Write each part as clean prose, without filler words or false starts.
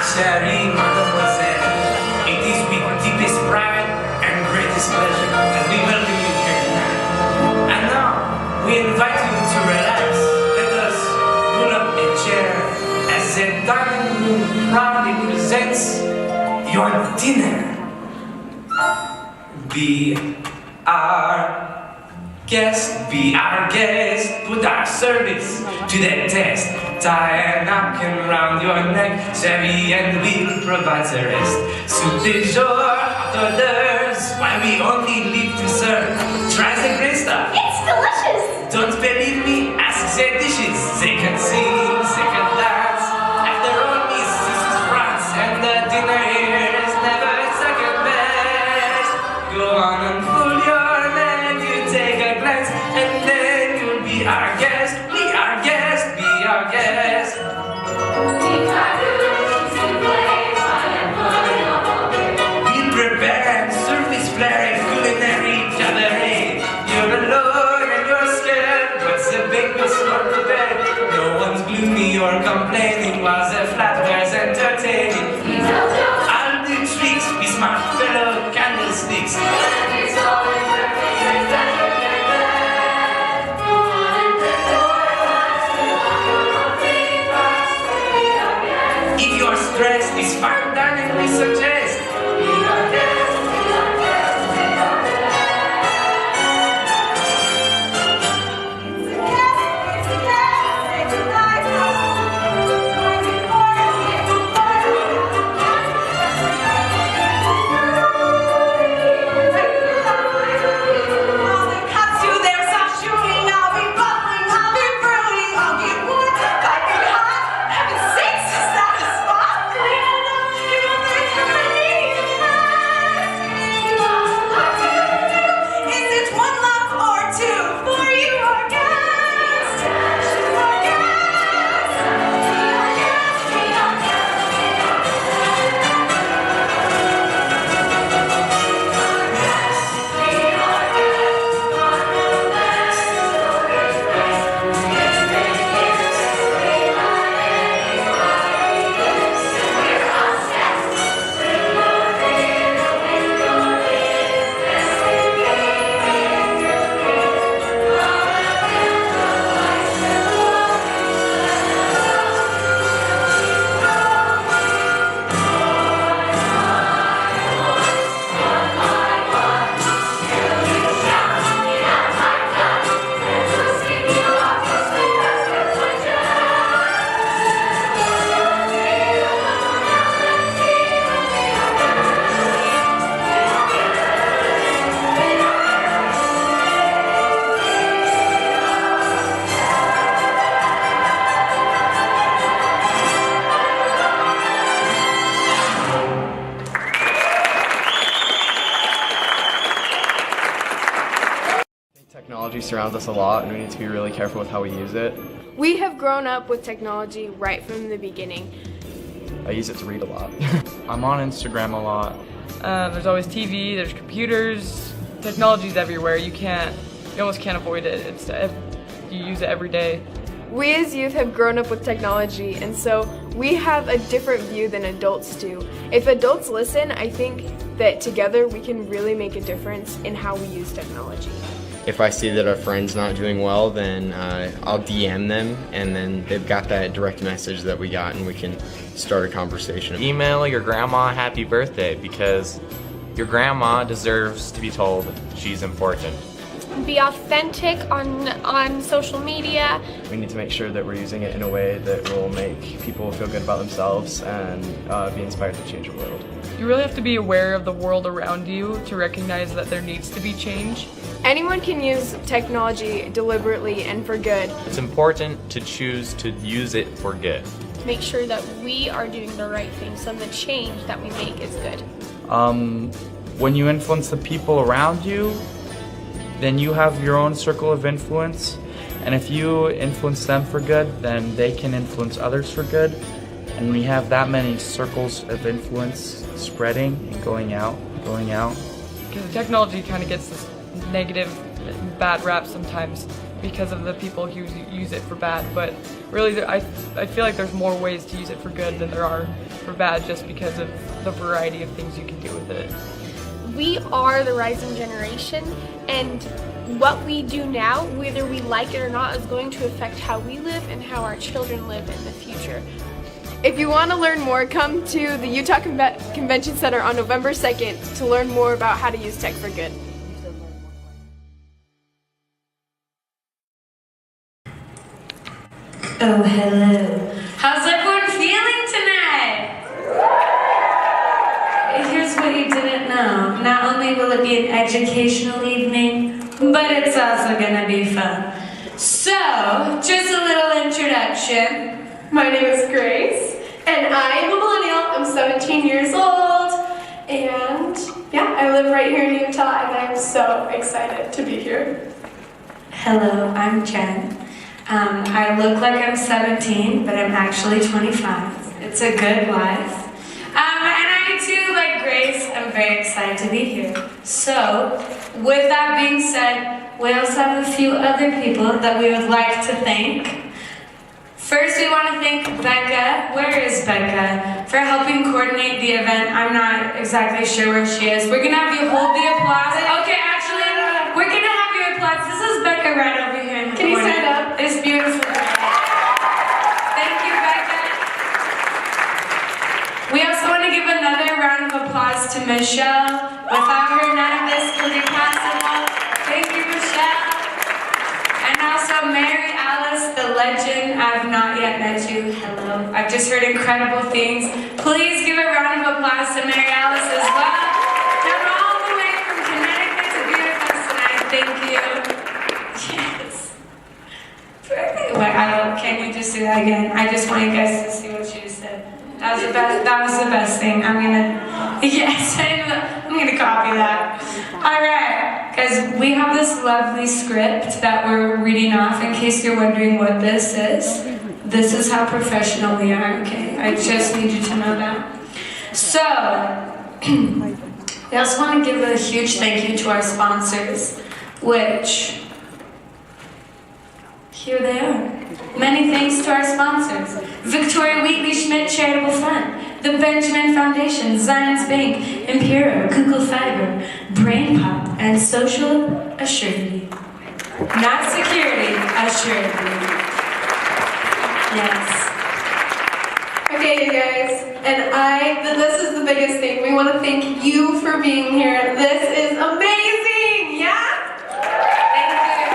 Chère mademoiselle, it is with deepest pride and greatest pleasure that we welcome you here tonight. And now, we invite you to relax. Let us pull up a chair as the dining room proudly presents your dinner. Be our guest, put our service to the test. Tie a napkin round your neck, Chevy, and we'll provide the rest. Soup du jour, hot hors d'oeuvres, while we only live to serve. Try the great stuff. It's delicious! Don't believe me? Ask the dishes. They can sing, they can dance. After all, this is France, and the dinner here is never second best. Go on and fool your menu, take a glance, and then you'll be our guest. Be our guest, be our guest. We'll prepare and serve this flare culinary cabaret. You're alone and you're scared. What's the big whistle today? No one's gloomy or complaining while the flatware's entertaining. I'll do tricks, be smart fellow candlesticks. If you're stressed, this fine dining we suggest. Be our guest, be our guest, be our Technology surrounds us a lot, and we need to be really careful with how we use it. We have grown up with technology right from the beginning. I use it to read a lot. I'm on Instagram a lot. There's always TV, there's computers, technology's everywhere. You almost can't avoid it. You use it every day. We as youth have grown up with technology, and so we have a different view than adults do. If adults listen, I think that together we can really make a difference in how we use technology. If I see that a friend's not doing well, then I'll DM them, and then they've got that direct message that we got, and we can start a conversation. Email your grandma happy birthday, because your grandma deserves to be told she's important. Be authentic on social media. We need to make sure that we're using it in a way that will make people feel good about themselves and be inspired to change the world. You really have to be aware of the world around you to recognize that there needs to be change. Anyone can use technology deliberately and for good. It's important to choose to use it for good. Make sure that we are doing the right thing so the change that we make is good. When you influence the people around you, then you have your own circle of influence, and if you influence them for good, then they can influence others for good, and we have that many circles of influence spreading and going out. Because technology kind of gets this negative, bad rap sometimes. because of the people who use it for bad, but really I feel like there's more ways to use it for good than there are for bad, just because of the variety of things you can do with it. We are the rising generation, and what we do now, whether we like it or not, is going to affect how we live and how our children live in the future. If you want to learn more, come to the Utah Convention Center on November 2nd to learn more about how to use tech for good. Oh, hello. How's everyone feeling tonight? Here's what you didn't know. Not only will it be an educational evening, but it's also gonna be fun. So, just a little introduction. My name is Grace, and I am a millennial. I'm 17 years old, and yeah, I live right here in Utah, and I'm so excited to be here. Hello, I'm Jen. I look like I'm 17, but I'm actually 25. It's a good life. And I too, like Grace, am very excited to be here. So, with that being said, we also have a few other people that we would like to thank. First, we want to thank Becca. Where is Becca? For helping coordinate the event. I'm not exactly sure where she is. We're going to have you hold the applause. Okay, actually, we're going to have you applause. This is Becca right over here in the Can you corner. stand up? It's beautiful. Thank you, Becca. We also want to give another round of applause to Michelle. Without her, none of this would be possible. Thank you, Michelle. And also Mary Alice, the legend. I've not yet met you. Hello. I've just heard incredible things. Please give a round of applause to Mary Alice as well. Come all the way from Connecticut to be with us tonight. Thank you. Yes. Perfect. Wait, can you just do that again? I just want you guys to see what she just said. That was the best. That was the best thing. I'm gonna copy that. All right, guys, we have this lovely script that we're reading off. In case you're wondering what this is, this is how professional we are. Okay, I just need you to know that. So, I also want to give a huge thank you to our sponsors, which here they are. Many thanks to our sponsors: Victoria Wheatley Schmidt Charitable Fund, the Benjamin Foundation, Zions Bank, Imperial, Google Fiber, Brain Pop, and Social Assurity. Not security, assuredly. Yes. Okay, you guys, and this is the biggest thing. We want to thank you for being here. This is amazing, yeah? Thank you.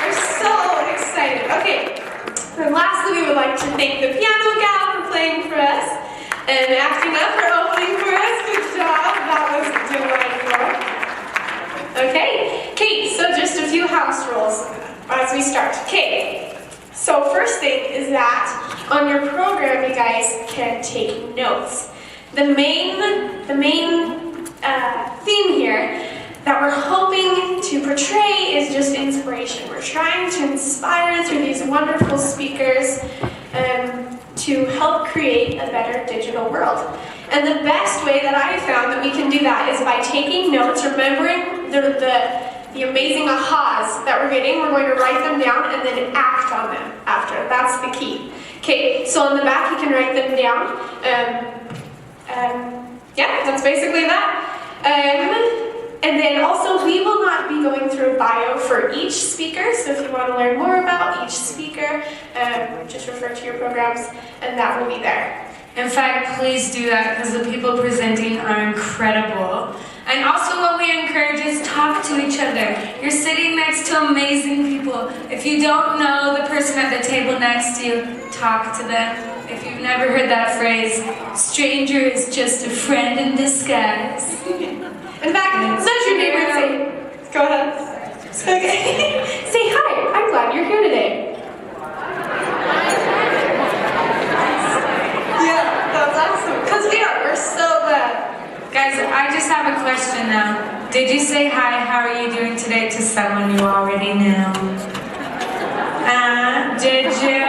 We're so excited. Okay, and lastly, we would like to thank the piano gal for playing for us and acting up for opening for us. Good job. That was delightful. Okay, Kate, so just a few house rules as we start. Okay, so first thing is that on your program, you guys can take notes. The main theme here that we're hoping to portray is just inspiration. We're trying to inspire through these wonderful speakers to help create a better digital world. And the best way that I found that we can do that is by taking notes, remembering the amazing ahas that we're getting. We're going to write them down and then act on them after. That's the key. Okay, so on the back you can write them down. Yeah, that's basically that. And then also we will not be going through a bio for each speaker, so if you want to learn more about each speaker, just refer to your programs and that will be there. In fact, please do that because the people presenting are incredible. And also what we encourage is talk to each other. You're sitting next to amazing people. If you don't know the person at the table next to you, talk to them. If you've never heard that phrase, stranger is just a friend in disguise. In fact, nudge your neighbor and say, go ahead. Okay. Say hi, I'm glad you're here today. Yeah, that's awesome. Because we're so glad. Guys, I just have a question now. Did you say hi, how are you doing today to someone you already know? Did you?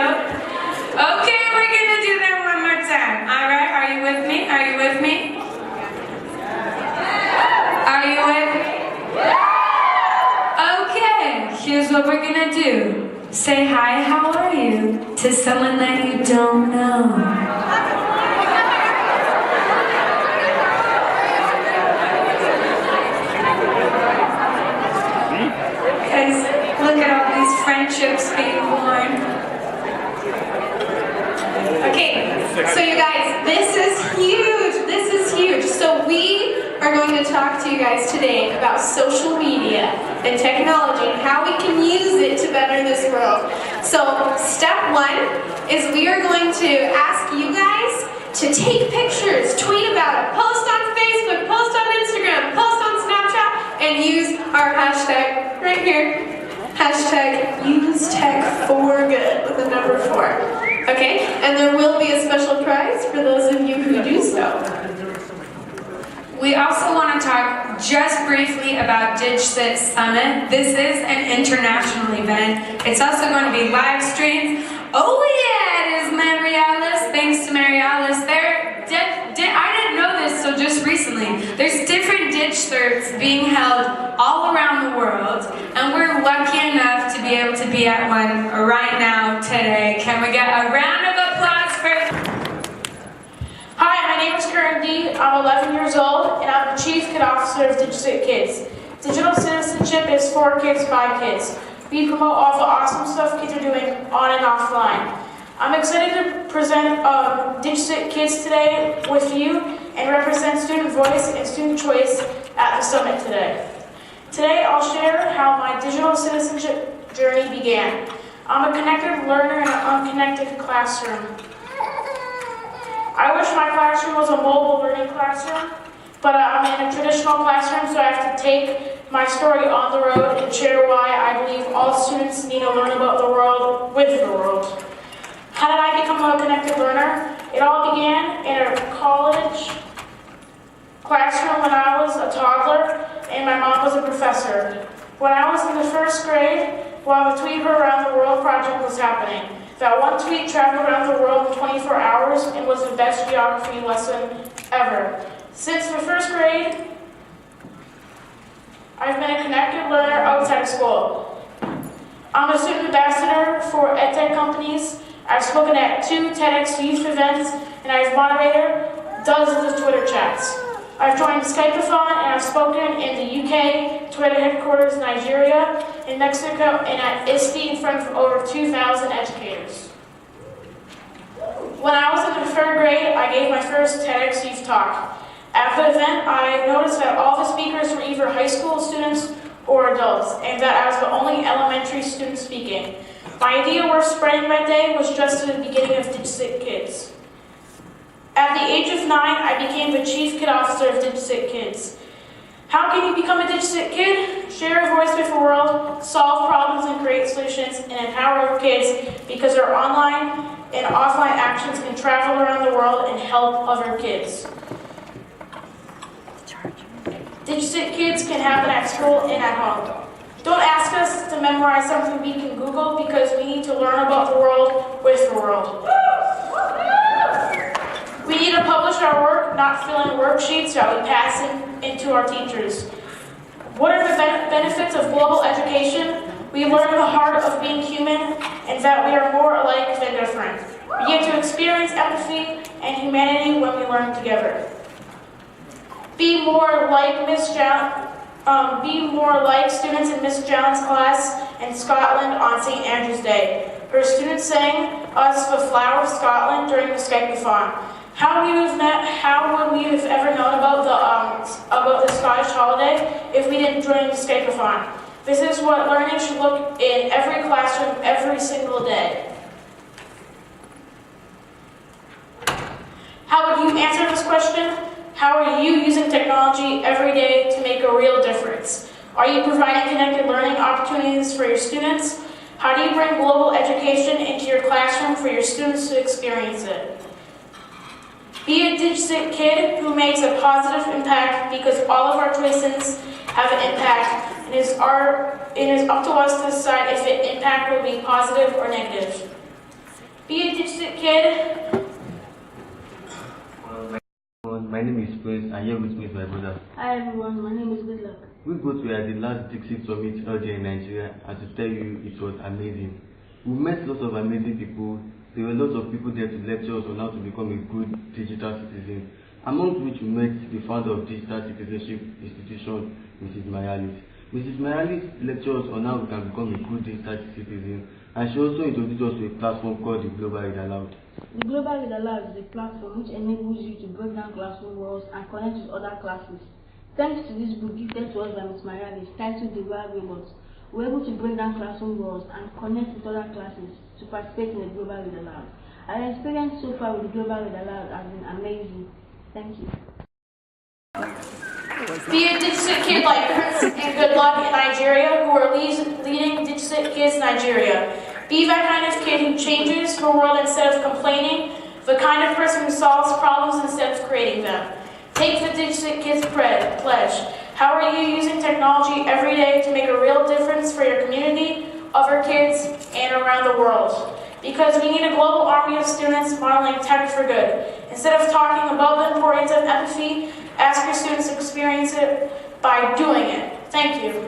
Okay, we're gonna do that one more time. Alright, are you with me? Are you with me? Are you with me? Okay, here's what we're gonna do. Say hi, how are you, to someone that you don't know. Because look at all these friendships being born. Okay, so you guys, this is huge. This is huge. So we are going to talk to you guys today about social media and technology and how we can use it to better this world. So step one is we are going to ask you guys to take pictures, tweet about it, post on Facebook, post on Instagram, post on Snapchat, and use our hashtag right here. Hashtag #UseTech4Good with the number 4. Okay, and there will be a special prize for those of you who do so. We also want to talk just briefly about DigCitSummit. This is an international event. It's also going to be live streamed. Oh yeah, it is Marialis. Thanks to Marialis. I didn't know this till just recently. There's different DigCerts being held all around the world, and we're lucky enough to be able to be at one right now today. Can we get a round of applause for... Hi, my name is Karen D. I'm 11 years old, and I'm the Chief Kid Officer of DigCitKids. Digital Citizenship is for kids by kids. We promote all the awesome stuff kids are doing on and offline. I'm excited to present DigCitKids today with you and represent student voice and student choice at the summit today. Today I'll share how my digital citizenship journey began. I'm a connected learner in an unconnected classroom. I wish my classroom was a mobile learning classroom, but I'm in a traditional classroom, so I have to take my story on the road and share why I believe all students need to learn about the world with the world. How did I become a connected learner? It all began in a college classroom when I was a toddler and my mom was a professor. When I was in the first grade, while the Tweet Her Around the World project was happening, that one tweet traveled around the world in 24 hours and was the best geography lesson ever. Since the first grade, I've been a connected learner outside of school. I'm a student ambassador for EdTech companies. I've spoken at 2 TEDx youth events, and I've moderated dozens of Twitter chats. I've joined Skypeathon, and I've spoken in the UK, Twitter headquarters in Nigeria, in Mexico, and at ISTE in front of over 2,000 educators. When I was in the 3rd grade, I gave my first TEDx youth talk. At the event, I noticed that all the speakers were either high school students or adults, and that I was the only elementary student speaking. My idea worth spreading that day was just the beginning of DigCitKids. At the age of 9, I became the Chief Kid Officer of DigCitKids. How can you become a DigCitKid? Share a voice with the world, solve problems and create solutions, and empower our kids because our online and offline actions can travel around the world and help other kids. DigCitKids can happen at school and at home. Don't ask us to memorize something we can Google because we need to learn about the world with the world. We need to publish our work, not fill in worksheets that we pass into our teachers. What are the benefits of global education? We learn the heart of being human and that we are more alike than different. We get to experience empathy and humanity when we learn together. Be more like students in Miss Jones' class in Scotland on St. Andrew's Day. Her students sang us the Flower of Scotland during the Skypeathon. How would we have ever known about the Scottish holiday if we didn't join the Skypeathon? This is what learning should look in every classroom every single day. How would you answer this question? How are you using technology every day to make a real difference? Are you providing connected learning opportunities for your students? How do you bring global education into your classroom for your students to experience it? Be a DigCitKid who makes a positive impact because all of our choices have an impact, and it is up to us to decide if the impact will be positive or negative. Be a DigCitKid. My name is Prince, and here with me is my brother. Hi everyone, my name is Goodluck. We both were at the last DigCitSummit held here in Nigeria, and to tell you, it was amazing. We met lots of amazing people. There were lots of people there to lecture us on how to become a good digital citizen, among which we met the founder of Digital Citizenship Institution, Mrs. Mayalis. Mrs. Mayalis lectured us on how we can become a good digital citizen, and she also introduced us to a platform called the Global Read Aloud. The Global Read Aloud is a platform which enables you to break down classroom walls and connect with other classes. Thanks to this book gifted to us by Ms. Mayalis titled The Wild Robots, we're able to break down classroom walls and connect with other classes to participate in the Global Read Aloud. Our experience so far with the Global Read Aloud has been amazing. Thank you. Be a DigCit kid like Prince and Good Luck in Nigeria, who are leading DigCit Kids Nigeria. Be that kind of kid who changes the world instead of complaining, the kind of person who solves problems instead of creating them. Take the DigCit Kids pledge. How are you using technology every day to make a real difference for your community, other kids, and around the world? Because we need a global army of students modeling tech for good. Instead of talking about the importance of empathy, ask your students to experience it by doing it. Thank you.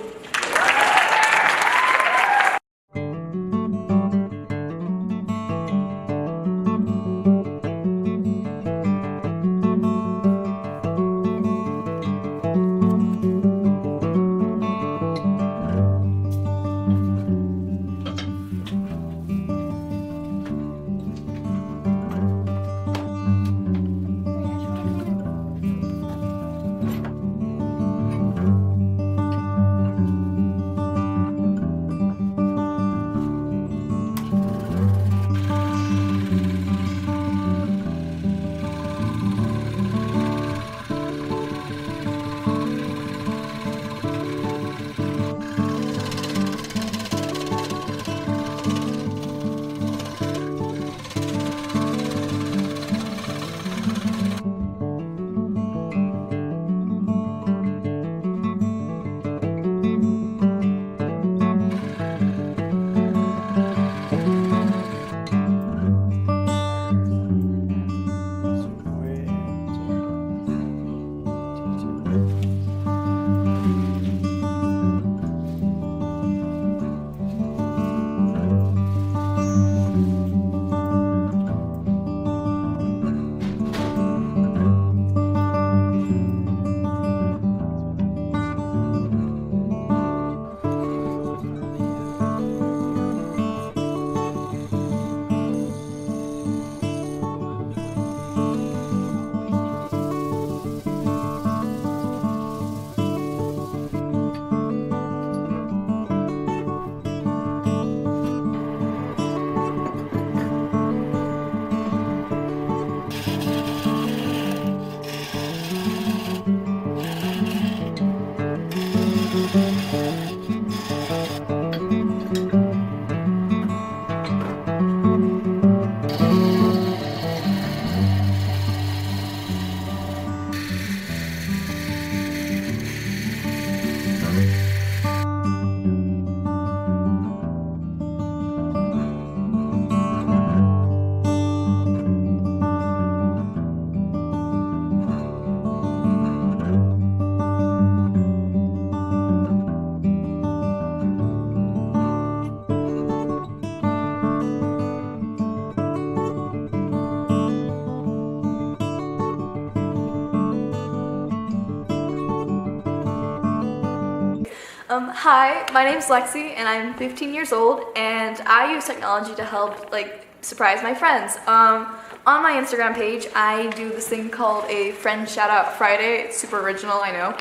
Hi, my name's Lexi and I'm 15 years old and I use technology to help surprise my friends. On my Instagram page I do this thing called a friend shout out Friday. It's super original, I know.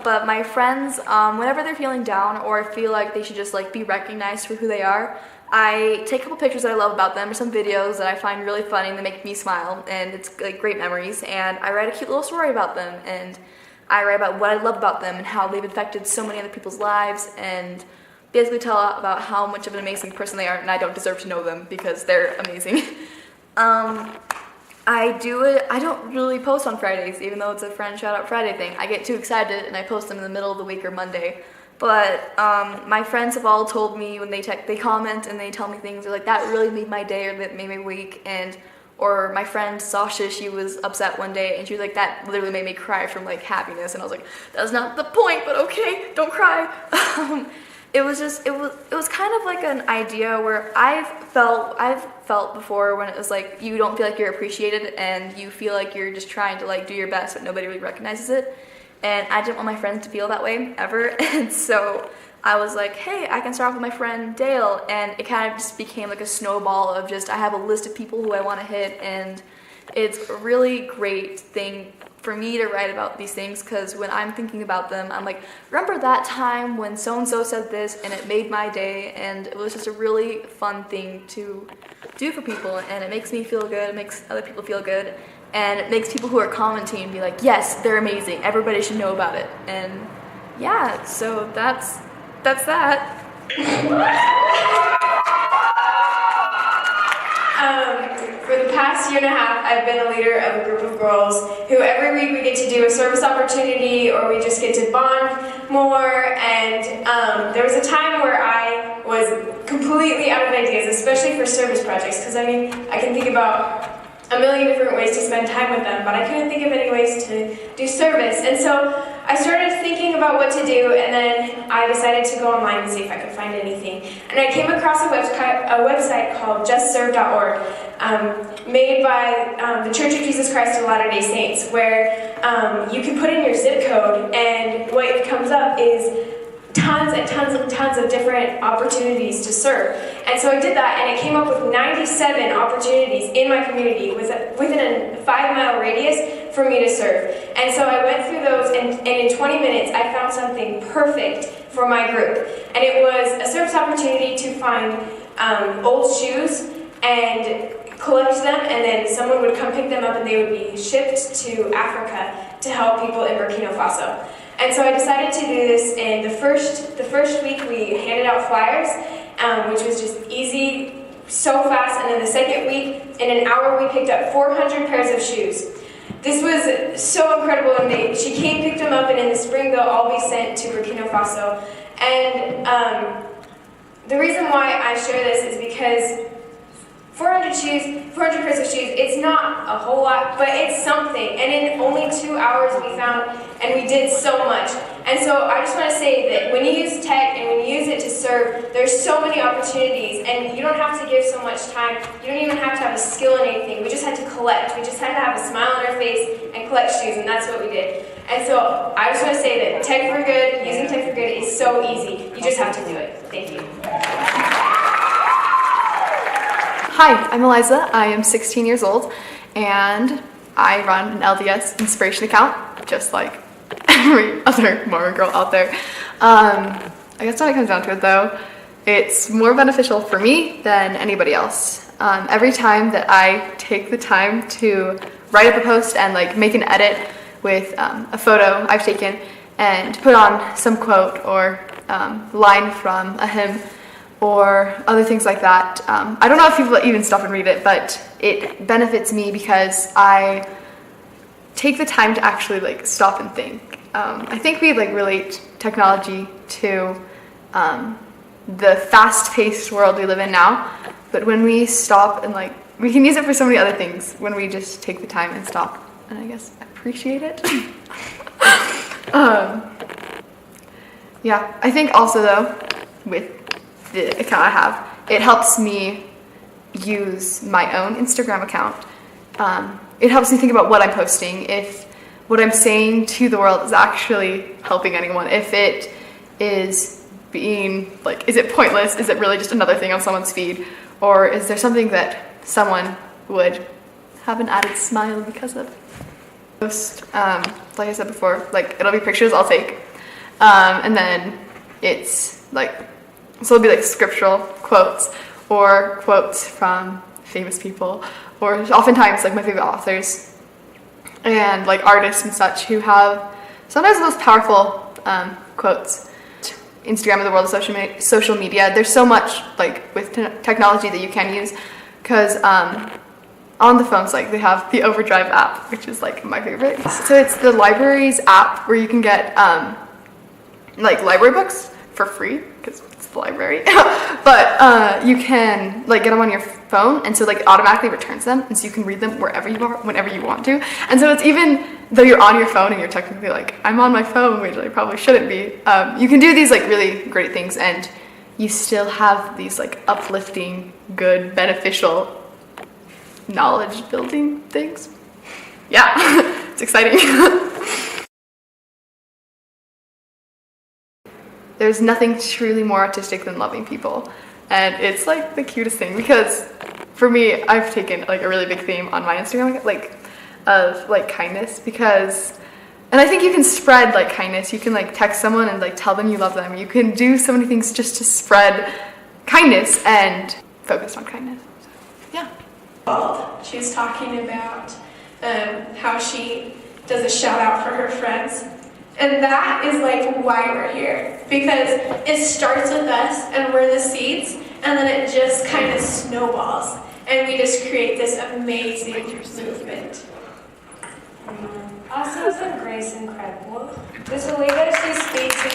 But my friends, whenever they're feeling down or feel like they should just be recognized for who they are, I take a couple pictures that I love about them or some videos that I find really funny and that make me smile, and it's great memories, and I write a cute little story about them, and I write about what I love about them and how they've affected so many other people's lives, and basically tell about how much of an amazing person they are, and I don't deserve to know them because they're amazing. I don't really post on Fridays, even though it's a friend shout out Friday thing. I get too excited and I post them in the middle of the week or Monday. But my friends have all told me when they comment and they tell me things, they're like, that really made my day or that made my week. Or my friend Sasha, she was upset one day and she was like, that literally made me cry from happiness. And I was like, that's not the point, but okay, don't cry. it was kind of like an idea where I've felt before when it was like you don't feel like you're appreciated and you feel like you're just trying to like do your best but nobody really recognizes it, and I didn't want my friends to feel that way ever. And so I was like, hey, I can start off with my friend Dale, and it kind of just became like a snowball of just I have a list of people who I want to hit, and it's a really great thing for me to write about these things, because when I'm thinking about them, I'm like, remember that time when so-and-so said this and it made my day, and it was just a really fun thing to do for people, and it makes me feel good, it makes other people feel good, and it makes people who are commenting be like, yes, they're amazing, everybody should know about it. And yeah, so that's that. For the past year and a half, I've been a leader of a group of girls who every week we get to do a service opportunity or we just get to bond more. And there was a time where I was completely out of ideas, especially for service projects, because I mean, I can think about a million different ways to spend time with them, but I couldn't think of any ways to do service. And so I started thinking about what to do, and then I decided to go online and see if I could find anything. And I came across a website called justserve.org, made by the Church of Jesus Christ of Latter-day Saints, where you can put in your zip code, and what comes up is tons and tons and tons of different opportunities to serve. And so I did that, and it came up with 97 opportunities in my community within a 5-mile radius for me to serve. And so I went through those, and in 20 minutes I found something perfect for my group. And it was a service opportunity to find old shoes and collect them, and then someone would come pick them up and they would be shipped to Africa to help people in Burkina Faso. And so I decided to do this, and the first week we handed out flyers, which was just easy, so fast, and then the second week, in an hour, we picked up 400 pairs of shoes. This was so incredible, and she came, picked them up, and in the spring they'll all be sent to Burkina Faso. And the reason why I share this is because 400 pairs of shoes, it's not a whole lot, but it's something. And in only 2 hours we found, and we did so much. And so I just want to say that when you use tech and when you use it to serve, there's so many opportunities, and you don't have to give so much time. You don't even have to have a skill in anything. We just had to collect. We just had to have a smile on our face and collect shoes, and that's what we did. And so I just want to say that tech for good, using tech for good is so easy. You just have to do it. Thank you. Hi, I'm Eliza. I am 16 years old, and I run an LDS inspiration account, just like every other Mormon girl out there. I guess when it comes down to it, though, it's more beneficial for me than anybody else. Every time that I take the time to write up a post and like make an edit with a photo I've taken and put on some quote or line from a hymn, or other things like that. I don't know if people even stop and read it, but it benefits me because I take the time to actually like stop and think. I think we like relate technology to the fast-paced world we live in now, but when we stop and like, we can use it for so many other things when we just take the time and stop and I guess appreciate it. Yeah, I think also though, with the account I have, it helps me use my own Instagram account. It helps me think about what I'm posting, if what I'm saying to the world is actually helping anyone, if it is being, like, is it pointless, is it really just another thing on someone's feed, or is there something that someone would have an added smile because of? Like I said before, like, it'll be pictures I'll take, and then it's like, so it'll be like scriptural quotes or quotes from famous people, or oftentimes like my favorite authors and like artists and such who have sometimes the most powerful quotes. Instagram and the world of social media, there's so much like with technology that you can use, because on the phones, like, they have the Overdrive app, which is like my favorite. So it's the library's app where you can get like library books for free, because it's it's the library. But you can like get them on your phone, and so like it automatically returns them, and so you can read them wherever you are, whenever you want to. And so it's even though you're on your phone and you're technically like, I'm on my phone, which I probably shouldn't be. You can do these like really great things, and you still have these like uplifting, good, beneficial, knowledge building things. Yeah, it's exciting. There's nothing truly more artistic than loving people. And it's like the cutest thing, because for me, I've taken like a really big theme on my Instagram, like of like kindness, because, and I think you can spread like kindness. You can like text someone and like tell them you love them. You can do so many things just to spread kindness and focus on kindness. So, yeah. She's talking about how she does a shout out for her friends. And that is like why we're here, because it starts with us and we're the seeds, and then it just kind of snowballs and we just create this amazing movement. Also, isn't Grace incredible? There's a way that she speaks to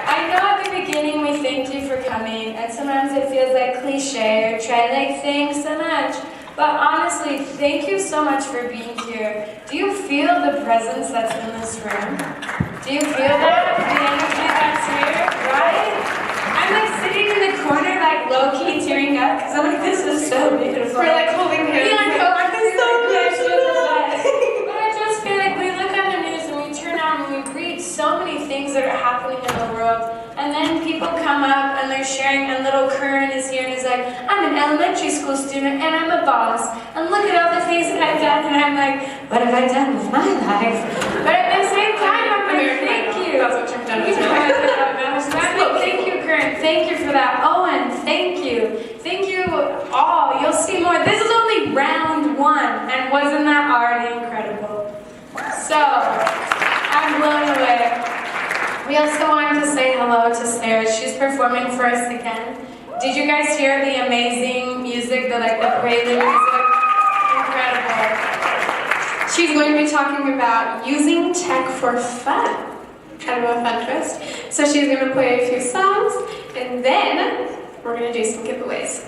I know at the beginning we thanked you for coming, and sometimes it feels like cliche or try like thanks so much. But honestly, thank you so much for being here. Do you feel the presence that's in this room? Do you feel that? The energy that's here, right? I'm like sitting in the corner, like low-key tearing up, because I'm like, this is so beautiful. We're like holding hands. Yeah, like, oh, this is so beautiful. But I just feel like we look on the news and we turn on and we read so many things that are happening in the world. And then people come up and they're sharing, and little Curran is here and he's like, I'm an elementary school student and I'm a boss. And look at all the things that I've done. And I'm like, what have I done with my life? But at the same time, I'm like, thank you. That's what you've done with your life. Thank you, Curran. Thank you for that. Owen, thank you. Thank you all. You'll see more. This is only round one, and wasn't that already incredible? So, I'm blown away. We also wanted to say hello to Sarah. She's performing for us again. Did you guys hear the amazing music, the prelude music? Incredible. She's going to be talking about using tech for fun. Kind of a fun twist. So she's going to play a few songs, and then we're going to do some giveaways.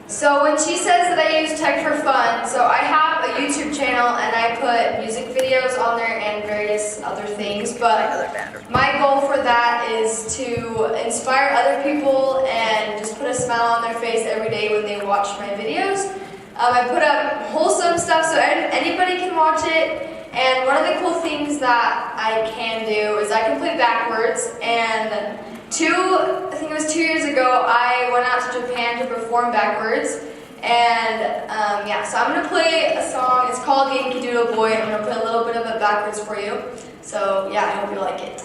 So when she says that I use tech for fun, so I have a YouTube channel and I put music videos on there and various other things, but my goal for that is to inspire other people and just put a smile on their face every day when they watch my videos. I put up wholesome stuff so anybody can watch it, and one of the cool things that I can do is I can play backwards, and I think it was 2 years ago, I went out to Japan to perform backwards, and yeah, so I'm going to play a song. It's called Yankee Doodle Boy. I'm going to play a little bit of it backwards for you, so yeah, I hope you like it.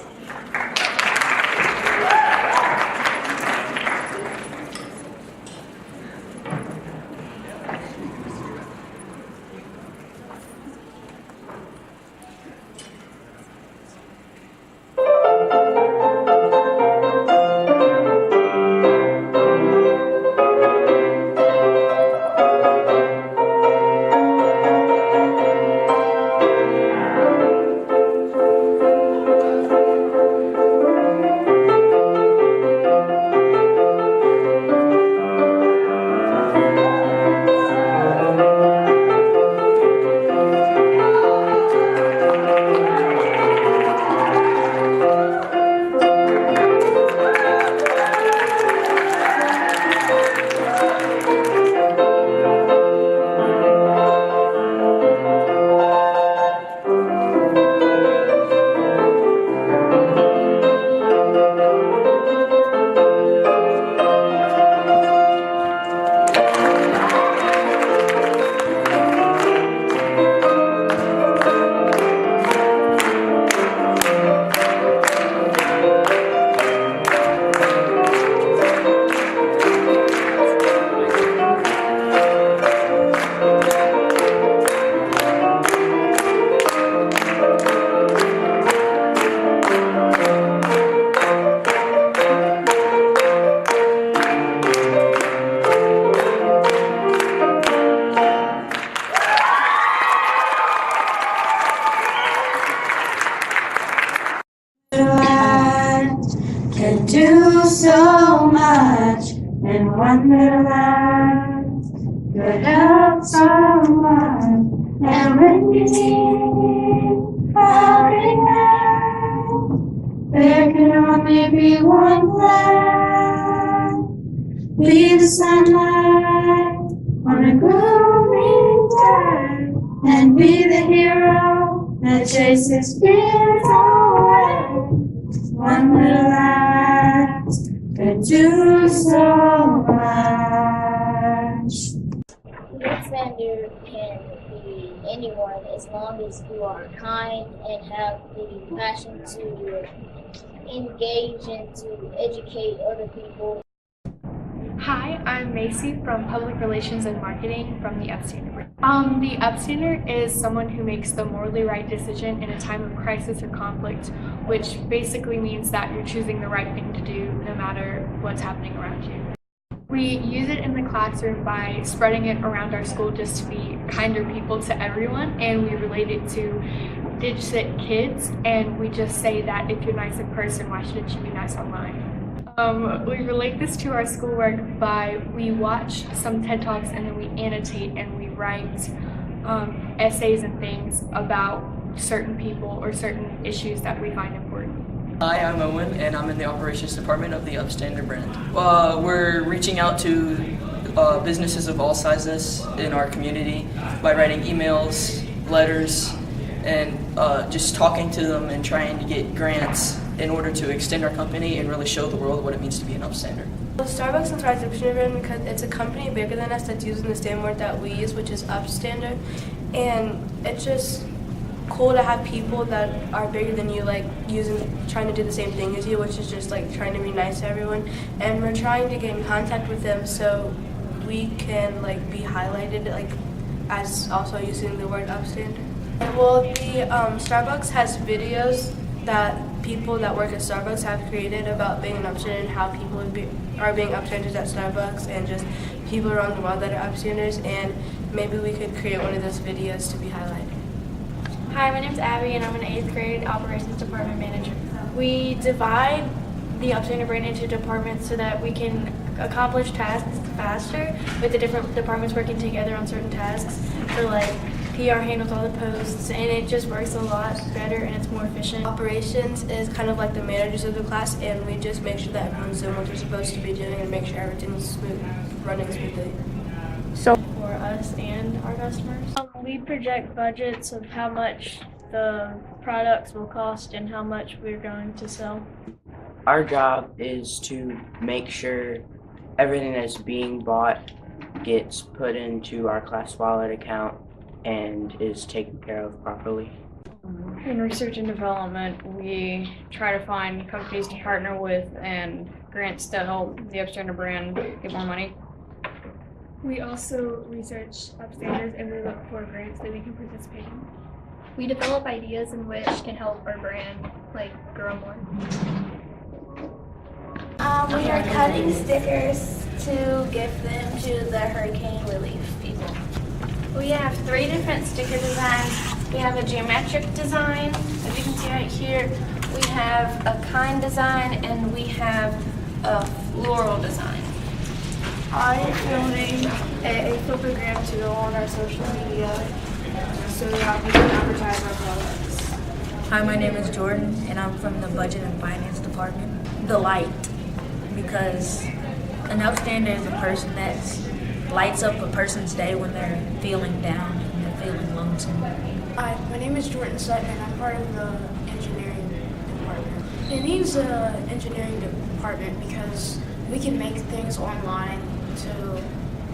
someone. And when you think about it now, there can only be one plan. Be the sunlight on a gloomy day, and be the hero that chases fears away. One little act could do so much. Youth Standard can be anyone as long as you are kind and have the passion to engage and to educate other people. Hi, I'm Macy from Public Relations and Marketing from the Upstander brand. The Upstander is someone who makes the morally right decision in a time of crisis or conflict, which basically means that you're choosing the right thing to do no matter what's happening around you. We use it in the classroom by spreading it around our school just to be kinder people to everyone, and we relate it to DigCit kids, and we just say that if you're nice in person, why shouldn't you be nice online? We relate this to our schoolwork by we watch some TED Talks and then we annotate and we write essays and things about certain people or certain issues that we find important. Hi, I'm Owen and I'm in the operations department of the Upstander brand. We're reaching out to businesses of all sizes in our community by writing emails, letters, and just talking to them and trying to get grants in order to extend our company and really show the world what it means to be an Upstander. Well, Starbucks inspires Upstander because it's a company bigger than us that's using the same word that we use, which is Upstander, and it's just cool to have people that are bigger than you, like trying to do the same thing as you, which is just like trying to be nice to everyone. And we're trying to get in contact with them so we can like be highlighted, like as also using the word Upstander. Well, the Starbucks has videos that people that work at Starbucks have created about being an Upstander and how people are being Upstanders at Starbucks and just people around the world that are Upstanders, and maybe we could create one of those videos to be highlighted. Hi, my name's Abby and I'm an 8th grade operations department manager. We divide the Upstander brand into departments so that we can accomplish tasks faster with the different departments working together on certain tasks. So like PR handles all the posts and it just works a lot better and it's more efficient. Operations is kind of like the managers of the class, and we just make sure that everyone's doing what they're supposed to be doing and make sure everything's running smoothly. So for us and our customers, we project budgets of how much the products will cost and how much we're going to sell. Our job is to make sure everything that's being bought gets put into our class wallet account and is taken care of properly. In research and development, we try to find companies to partner with and grants to help the Upstander brand get more money. We also research Upstanders and we look for grants that we can participate in. We develop ideas in which can help our brand grow more. We are cutting stickers to give them to the hurricane relief people. We have 3 different sticker designs. We have a geometric design, as you can see right here. We have a kind design and we have a floral design. I am building a photogram to go on our social media so that we can advertise our products. Hi, my name is Jordan and I'm from the budget and finance department. The light, because an Upstander is a person that lights up a person's day when they're feeling down and they're feeling lonesome. Hi, my name is Jordan Sutton and I'm part of the engineering department. It needs an engineering department because we can make things online to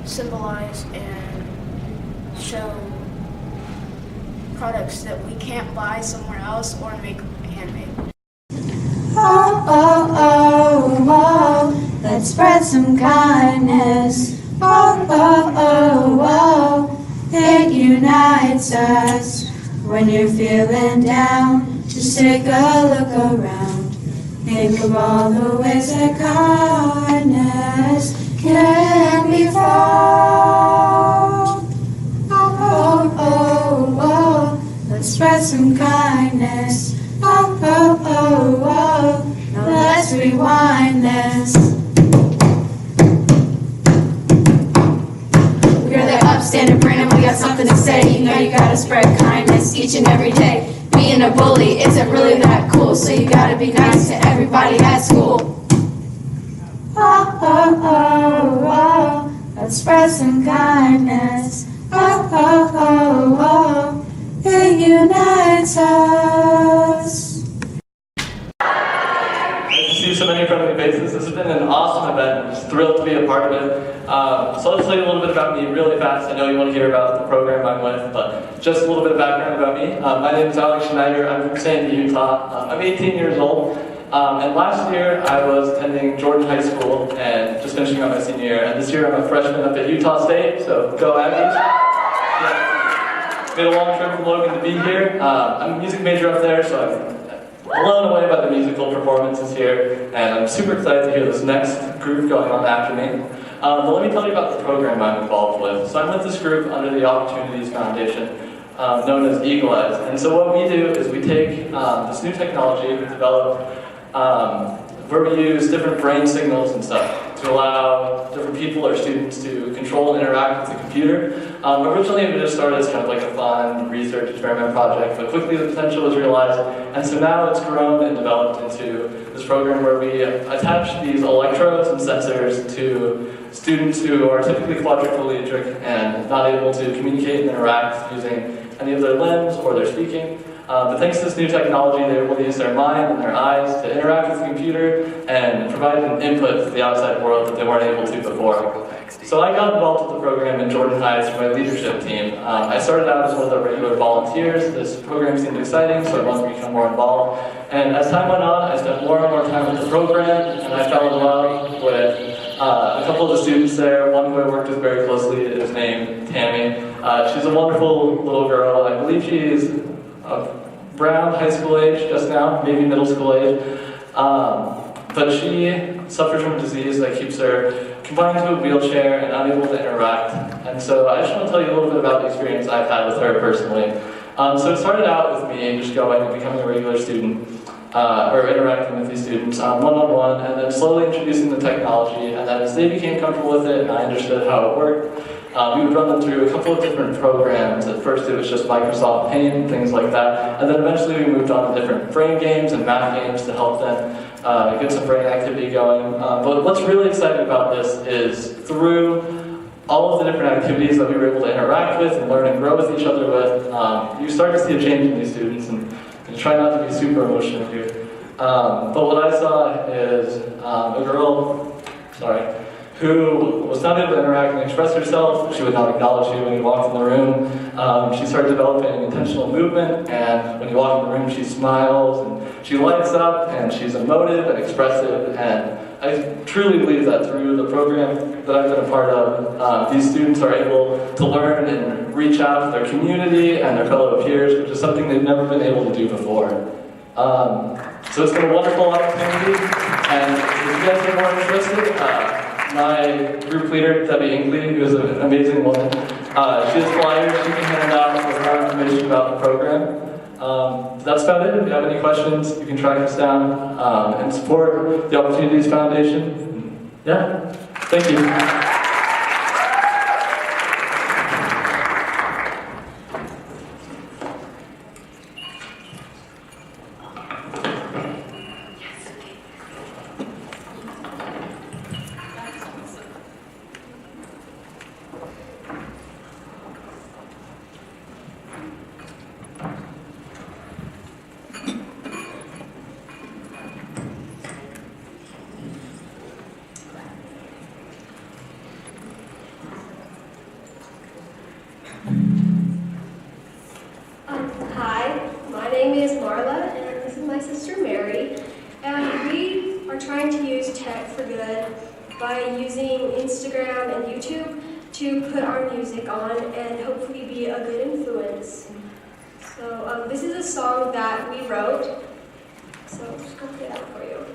symbolize and show products that we can't buy somewhere else or make handmade. Oh, oh, oh, oh, let's spread some kindness. Oh, oh, oh, oh, it unites us. When you're feeling down, just take a look around. Think of all the ways that kindness can be found. Oh, oh, oh, let's spread some kindness. Oh, oh, oh, oh, now let's rewind this. We're the upstanding brand and we got something to say. You know you gotta spread kindness each and every day. Being a bully isn't really that cool, so you gotta be nice to everybody at school. Oh, oh, oh, oh, let's spread some kindness. Oh, oh, oh, oh, it unites us. See so many friendly faces. This has been an awesome event. I'm just thrilled to be a part of it. So let's tell you a little bit about me really fast. I know you want to hear about the program I'm with, but just a little bit of background about me. My name is Alex Schneider. I'm from Sandy, Utah. I'm 18 years old. And last year I was attending Jordan High School and just finishing up my senior year. And this year I'm a freshman up at Utah State, so go Aggies. Yeah. Made a long trip from Logan to be here. I'm a music major up there, so I'm blown away by the musical performances here, and I'm super excited to hear this next group going on after me. But let me tell you about the program I'm involved with. So I'm with this group under the Opportunities Foundation, known as Eagle Eyes. And so what we do is we take this new technology we've developed where we use different brain signals and stuff to allow different people or students to control and interact with the computer. Originally it just started as kind of like a fun research experiment project, but quickly the potential was realized, and so now it's grown and developed into this program where we attach these electrodes and sensors to students who are typically quadriplegic and not able to communicate and interact using any of their limbs or their speaking. But thanks to this new technology, they're able to use their mind and their eyes to interact with the computer and provide an input to the outside world that they weren't able to before. So I got involved with the program in Jordan High through my leadership team. I started out as one of the regular volunteers. This program seemed exciting, so I wanted to become more involved. And as time went on, I spent more and more time with the program, and I fell in love with a couple of the students there. One who I worked with very closely is named Tammy. She's a wonderful little girl. I believe she's around high school age just now, maybe middle school age. But she suffers from a disease that keeps her confined to a wheelchair and unable to interact. And so I just want to tell you a little bit about the experience I've had with her personally. So it started out with me just going and becoming a regular student, or interacting with these students one-on-one, and then slowly introducing the technology. And then as they became comfortable with it and I understood how it worked, we would run them through a couple of different programs. At first it was just Microsoft Paint, things like that. And then eventually we moved on to different brain games and math games to help them get some brain activity going. But what's really exciting about this is through all of the different activities that we were able to interact with and learn and grow with each other with, you start to see a change in these students. And try not to be super emotional here. But what I saw is a girl, who was not able to interact and express herself. She would not acknowledge you when you walked in the room. She started developing intentional movement, and when you walk in the room, she smiles, and she lights up, and she's emotive and expressive, and I truly believe that through the program that I've been a part of, these students are able to learn and reach out to their community and their fellow peers, which is something they've never been able to do before. So it's been a wonderful opportunity, and if you guys are more interested, my group leader, Debbie Ingley, who is an amazing woman, she has flyers she can hand out with more information about the program. That's about it. If you have any questions, you can track us down and support the Opportunities Foundation. Yeah, thank you. Hi, my name is Marla, and this is my sister Mary, and we are trying to use tech for good by using Instagram and YouTube to put our music on and hopefully be a good influence. So this is a song that we wrote, so I'm just going to play that for you.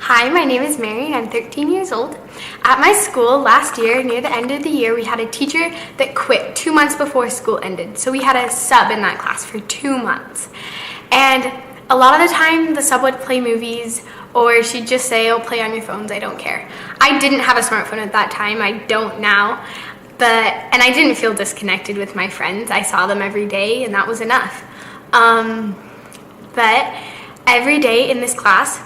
Hi, my name is Mary and I'm 13 years old. At my school last year, near the end of the year, we had a teacher that quit 2 months before school ended. So we had a sub in that class for 2 months. And a lot of the time, the sub would play movies or she'd just say, oh, play on your phones, I don't care. I didn't have a smartphone at that time, I don't now. And I didn't feel disconnected with my friends. I saw them every day and that was enough. But every day in this class,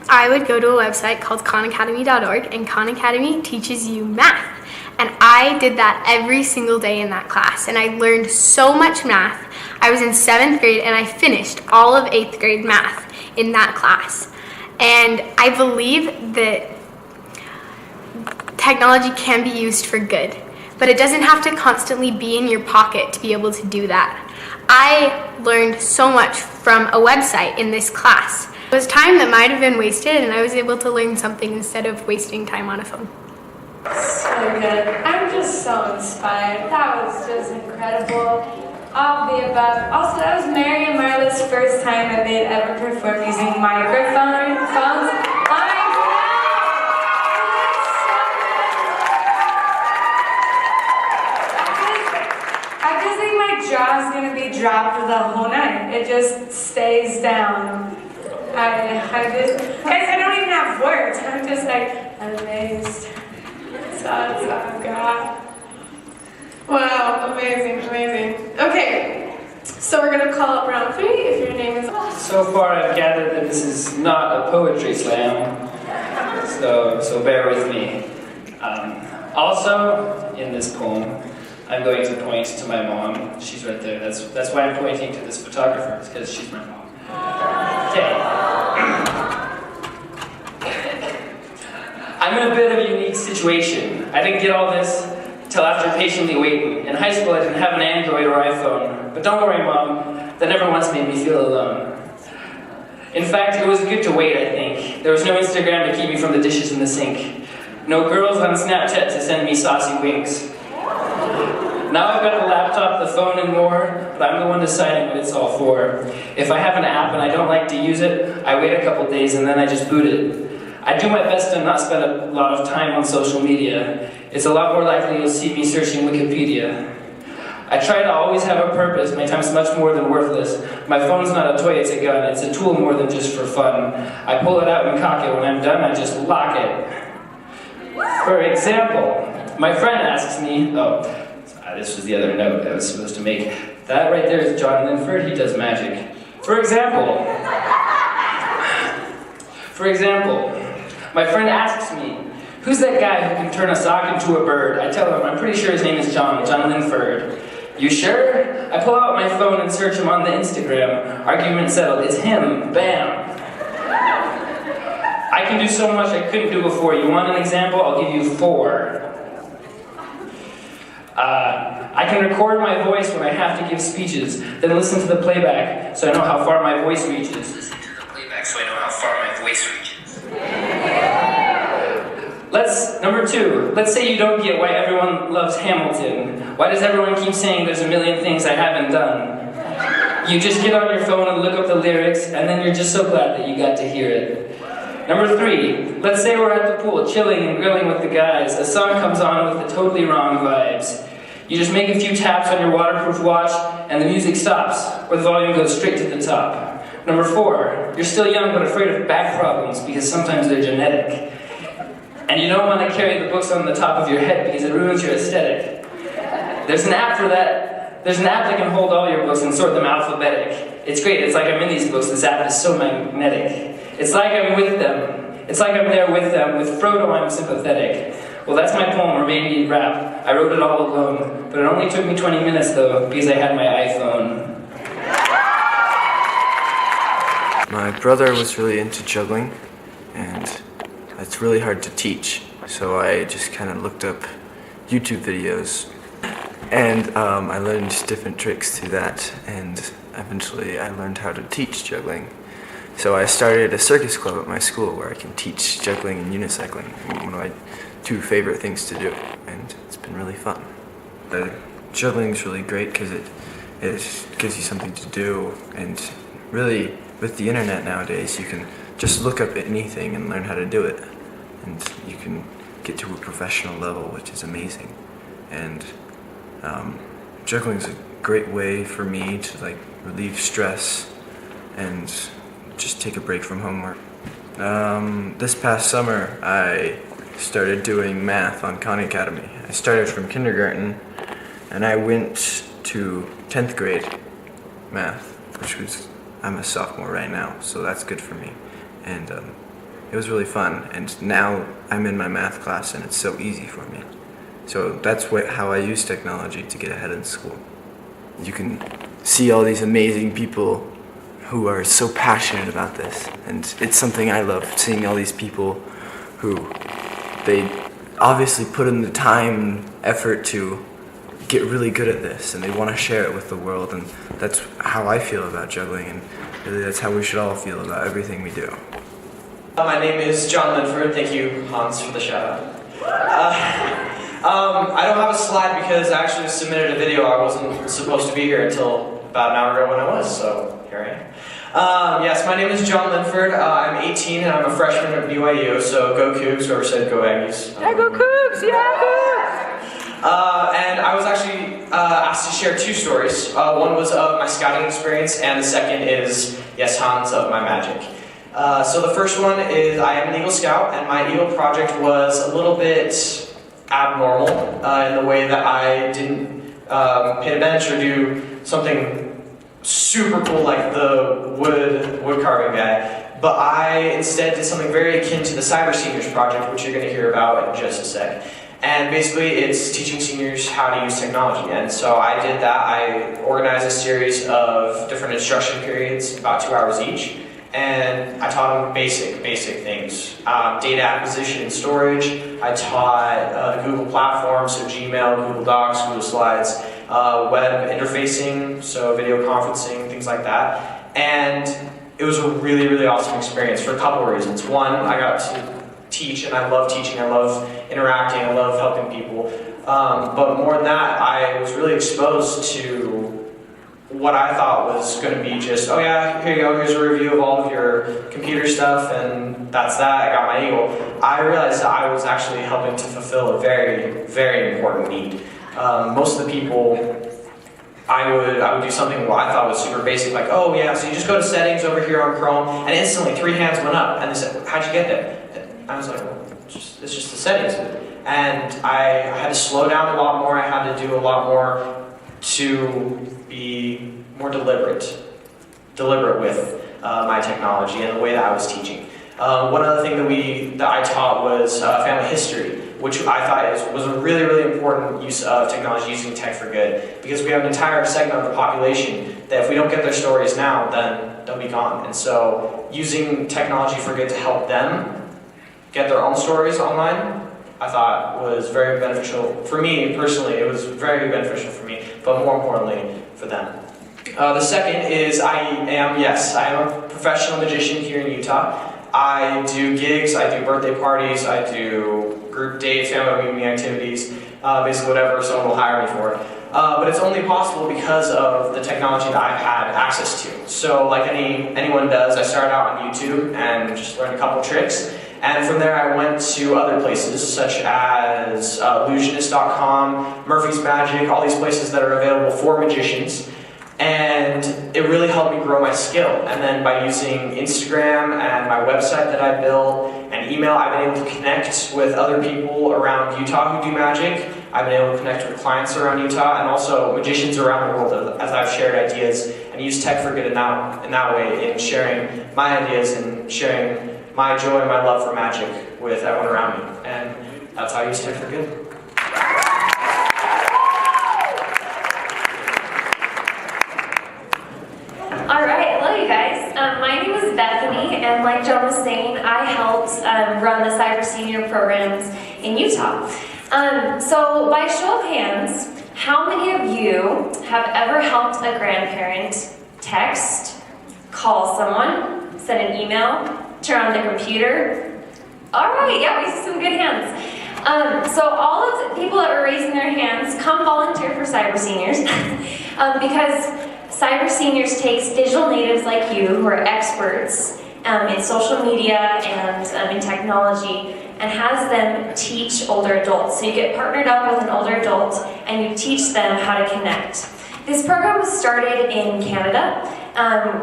I would go to a website called khanacademy.org, and Khan Academy teaches you math. And I did that every single day in that class, and I learned so much math. I was in 7th grade, and I finished all of 8th grade math in that class. And I believe that technology can be used for good, but it doesn't have to constantly be in your pocket to be able to do that. I learned so much from a website in this class. It was time that might have been wasted, and I was able to learn something instead of wasting time on a phone. So good. I'm just so inspired. That was just incredible. All of the above. Also, that was Mary and Marla's first time that they'd ever performed using microphones. I just think my jaw's gonna be dropped the whole night. It just stays down. I don't even have words. I'm just like amazed. That's all I've got. Wow, amazing. Okay, so we're gonna call up round 3 if your name is. So far I've gathered that this is not a poetry slam, so bear with me. Also, in this poem, I'm going to point to my mom. She's right there. That's why I'm pointing to this photographer, it's because she's my mom. Okay. I'm in a bit of a unique situation. I didn't get all this till after patiently waiting. In high school I didn't have an Android or iPhone. But don't worry, Mom, that never once made me feel alone. In fact, it was good to wait, I think. There was no Instagram to keep me from the dishes in the sink. No girls on Snapchat to send me saucy winks. Now I've got the laptop, the phone, and more, but I'm the one deciding what it's all for. If I have an app and I don't like to use it, I wait a couple days and then I just boot it. I do my best to not spend a lot of time on social media. It's a lot more likely you'll see me searching Wikipedia. I try to always have a purpose. My time's much more than worthless. My phone's not a toy, it's a gun. It's a tool more than just for fun. I pull it out and cock it. When I'm done, I just lock it. For example, my friend asks me, this was the other note I was supposed to make. That right there is John Linford, he does magic. For example, my friend asks me, who's that guy who can turn a sock into a bird? I tell him, I'm pretty sure his name is John Linford. You sure? I pull out my phone and search him on the Instagram. Argument settled, it's him, bam. I can do so much I couldn't do before. You want an example? I'll give you 4. I can record my voice when I have to give speeches, then listen to the playback so I know how far my voice reaches. Number 2, let's say you don't get why everyone loves Hamilton. Why does everyone keep saying there's a million things I haven't done? You just get on your phone and look up the lyrics, and then you're just so glad that you got to hear it. Number 3, let's say we're at the pool chilling and grilling with the guys. A song comes on with the totally wrong vibes. You just make a few taps on your waterproof watch and the music stops, or the volume goes straight to the top. Number 4, you're still young but afraid of back problems because sometimes they're genetic. And you don't want to carry the books on the top of your head because it ruins your aesthetic. There's an app for that. There's an app that can hold all your books and sort them alphabetic. It's great, it's like I'm in these books, this app is so magnetic. It's like I'm with them. It's like I'm there with them. With Frodo, I'm sympathetic. Well, that's my poem, or maybe rap. I wrote it all alone, but it only took me 20 minutes though, because I had my iPhone. My brother was really into juggling, and it's really hard to teach, so I just kind of looked up YouTube videos, and I learned different tricks through that, and eventually I learned how to teach juggling. So I started a circus club at my school where I can teach juggling and unicycling, one of my 2 favorite things to do, and it's been really fun. Juggling is really great because it gives you something to do, and really with the internet nowadays you can just look up anything and learn how to do it. And you can get to a professional level, which is amazing. And juggling is a great way for me to like relieve stress and just take a break from homework. This past summer, I started doing math on Khan Academy. I started from kindergarten, and I went to 10th grade math, I'm a sophomore right now, so that's good for me. And it was really fun, and now I'm in my math class, and it's so easy for me. So that's how I use technology to get ahead in school. You can see all these amazing people who are so passionate about this, and it's something I love, seeing all these people who they obviously put in the time and effort to get really good at this, and they want to share it with the world, and that's how I feel about juggling, and really that's how we should all feel about everything we do. My name is John Linford. Thank you, Hans, for the shout out. I don't have a slide because I actually submitted a video. I wasn't supposed to be here until about an hour ago when I was, so here I am. Yes, my name is John Linford. I'm 18 and I'm a freshman at BYU, so go Cougs, whoever said go Aggies. Yeah, go Cougs! Yeah, and I was actually asked to share two stories. One was of my scouting experience, and the second is, yes, Hans, of my magic. So the first one is I am an Eagle Scout, and my Eagle project was a little bit abnormal in the way that I didn't paint a bench or do something super cool like the wood carving guy, but I instead did something very akin to the Cyber Seniors project, which you're going to hear about in just a sec. And basically it's teaching seniors how to use technology. And so I did that. I organized a series of different instruction periods, about 2 hours each. And I taught them basic things. Data acquisition and storage. I taught the Google platforms, so Gmail, Google Docs, Google Slides, web interfacing, so video conferencing, things like that. And it was a really, really awesome experience for a couple of reasons. One, I got to teach, and I love teaching, I love interacting, I love helping people. But more than that, I was really exposed to what I thought was going to be just, oh yeah, here you go, here's a review of all of your computer stuff, and that's that, I got my Eagle. I realized that I was actually helping to fulfill a very, very important need. Most of the people, I would do something what I thought was super basic, like, oh yeah, so you just go to settings over here on Chrome, and instantly 3 hands went up, and they said, how'd you get there? And I was like, well, it's just the settings. And I had to slow down a lot more, I had to do a lot more to be more deliberate with my technology and the way that I was teaching. One other thing that I taught was family history, which I thought was a really, really important use of technology, using tech for good, because we have an entire segment of the population that if we don't get their stories now, then they'll be gone. And so using technology for good to help them get their own stories online, I thought was very beneficial for me personally. It was very beneficial for me, but more importantly for them. The second is I am a professional magician here in Utah. I do gigs, I do birthday parties, I do group dates, family meeting activities, basically whatever someone will hire me for. But it's only possible because of the technology that I've had access to. So like anyone does, I started out on YouTube and just learned a couple tricks. And from there I went to other places such as illusionist.com, Murphy's Magic, all these places that are available for magicians. And it really helped me grow my skill. And then by using Instagram and my website that I built and email, I've been able to connect with other people around Utah who do magic. I've been able to connect with clients around Utah and also magicians around the world as I've shared ideas and used tech for good in that way, in sharing my ideas and sharing my joy and my love for magic with everyone around me. And that's how I use tech for good. Alright, hello you guys. My name is Bethany, and like John was saying, I helped run the Cyber Senior programs in Utah. So by show of hands, how many of you have ever helped a grandparent text, call someone, send an email, turn on the computer? Alright, yeah, we see some good hands. So all of the people that were raising their hands, come volunteer for Cyber Seniors because Cyber Seniors takes digital natives like you who are experts in social media and in technology, and has them teach older adults. So you get partnered up with an older adult and you teach them how to connect. This program was started in Canada,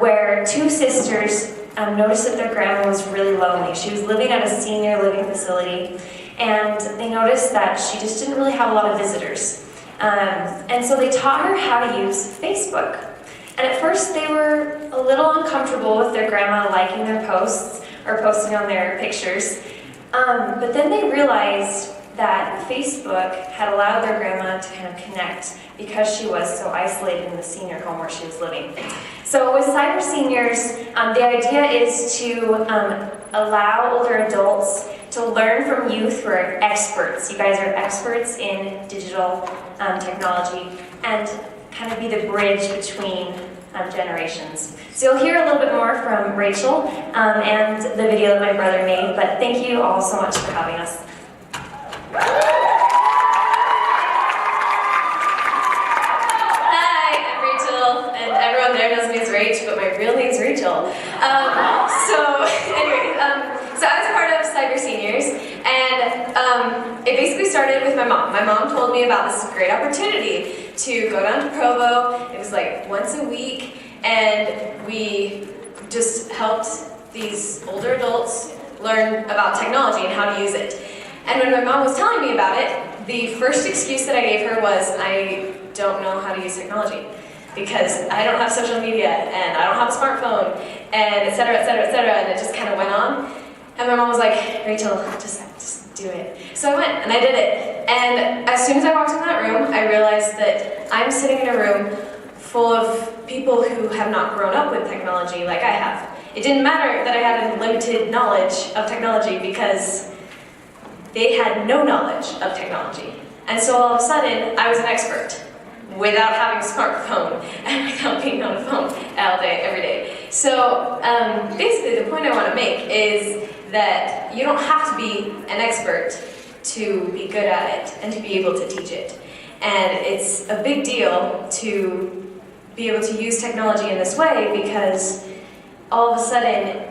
where two sisters noticed that their grandma was really lonely. She was living at a senior living facility, and they noticed that she just didn't really have a lot of visitors. And so they taught her how to use Facebook. And at first they were a little uncomfortable with their grandma liking their posts or posting on their pictures. But then they realized that Facebook had allowed their grandma to kind of connect because she was so isolated in the senior home where she was living. So with Cyber Seniors, the idea is to allow older adults to learn from youth who are experts. You guys are experts in digital technology, and kind of be the bridge between generations. So you'll hear a little bit more from Rachel and the video that my brother made, but thank you all so much for having us. Hi, I'm Rachel, and everyone there knows me as Rach, but my real name's Rachel. So I was a part of Cyber Seniors, and it basically started with my mom. My mom told me about this great opportunity to go down to Provo. It was like once a week, and we just helped these older adults learn about technology and how to use it. And when my mom was telling me about it, the first excuse that I gave her was, I don't know how to use technology because I don't have social media and I don't have a smartphone and et cetera, et cetera, et cetera, and it just kind of went on. And my mom was like, Rachel, just do it. So I went and I did it. And as soon as I walked in that room, I realized that I'm sitting in a room full of people who have not grown up with technology like I have. It didn't matter that I had a limited knowledge of technology because they had no knowledge of technology. And so all of a sudden, I was an expert without having a smartphone and without being on a phone all day, every day. So basically the point I want to make is that you don't have to be an expert to be good at it and to be able to teach it. And it's a big deal to be able to use technology in this way because all of a sudden,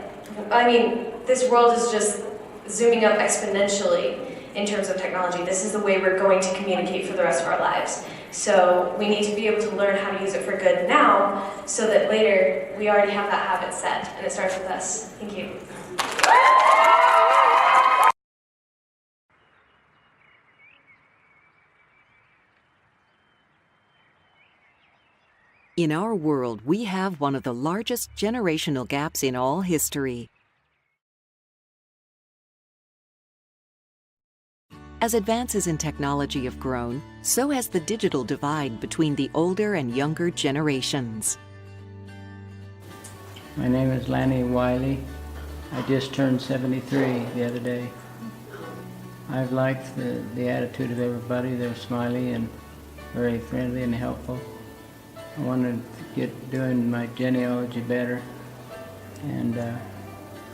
I mean, this world is just zooming up exponentially in terms of technology. This is the way we're going to communicate for the rest of our lives. So we need to be able to learn how to use it for good now so that later we already have that habit set, and it starts with us. Thank you. In our world, we have one of the largest generational gaps in all history. As advances in technology have grown, so has the digital divide between the older and younger generations. My name is Lanny Wiley. I just turned 73 the other day. I've liked the attitude of everybody. They're smiley and very friendly and helpful. I wanted to get doing my genealogy better, and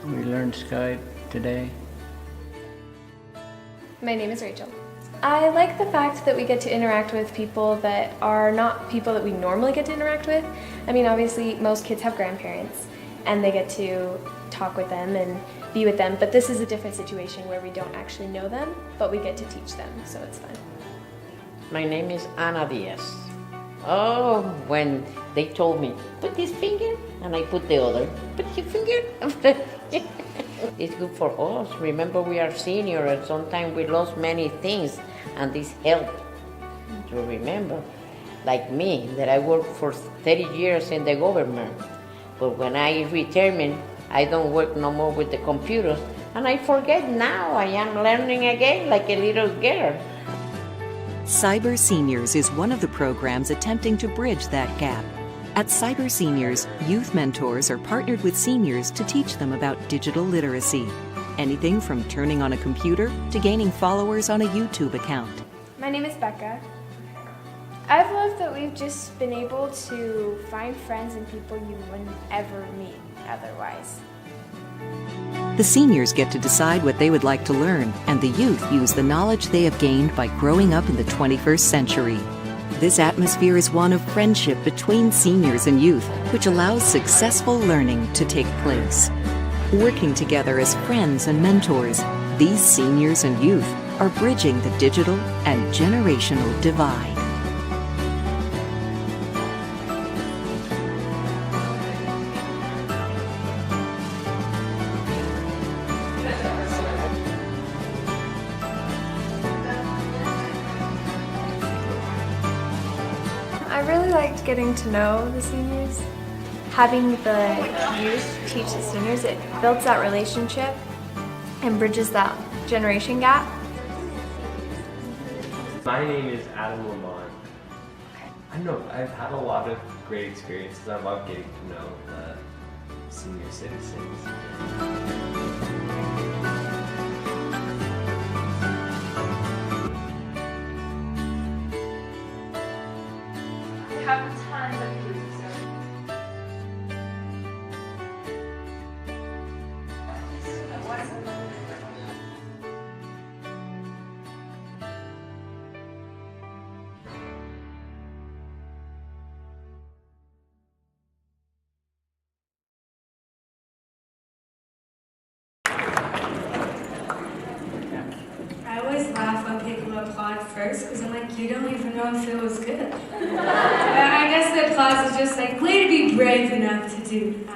we learned Skype today. My name is Rachel. I like the fact that we get to interact with people that are not people that we normally get to interact with. I mean, obviously, most kids have grandparents, and they get to talk with them and be with them, but this is a different situation where we don't actually know them, but we get to teach them, so it's fun. My name is Ana Diaz. Oh, when they told me, put this finger, and I put the other, put your finger. It's good for us. Remember, we are senior, and sometimes we lost many things, and this helped to remember. Like me, that I worked for 30 years in the government, but when I retire, I don't work no more with the computers, and I forget now. I am learning again like a little girl. Cyber Seniors is one of the programs attempting to bridge that gap. At Cyber Seniors, youth mentors are partnered with seniors to teach them about digital literacy. Anything from turning on a computer to gaining followers on a YouTube account. My name is Becca. I've loved that we've just been able to find friends and people you wouldn't ever meet otherwise. The seniors get to decide what they would like to learn, and the youth use the knowledge they have gained by growing up in the 21st century. This atmosphere is one of friendship between seniors and youth, which allows successful learning to take place. Working together as friends and mentors, these seniors and youth are bridging the digital and generational divide. I really liked getting to know the seniors. Having the youth teach the seniors, it builds that relationship and bridges that generation gap. My name is Adam Lamont. I don't know, I've had a lot of great experiences. I love getting to know the senior citizens. We have tons of kids. I always laugh when people applaud first because I'm like, you don't even know if it was good. But I guess the applause is just like, way to be brave enough to do that.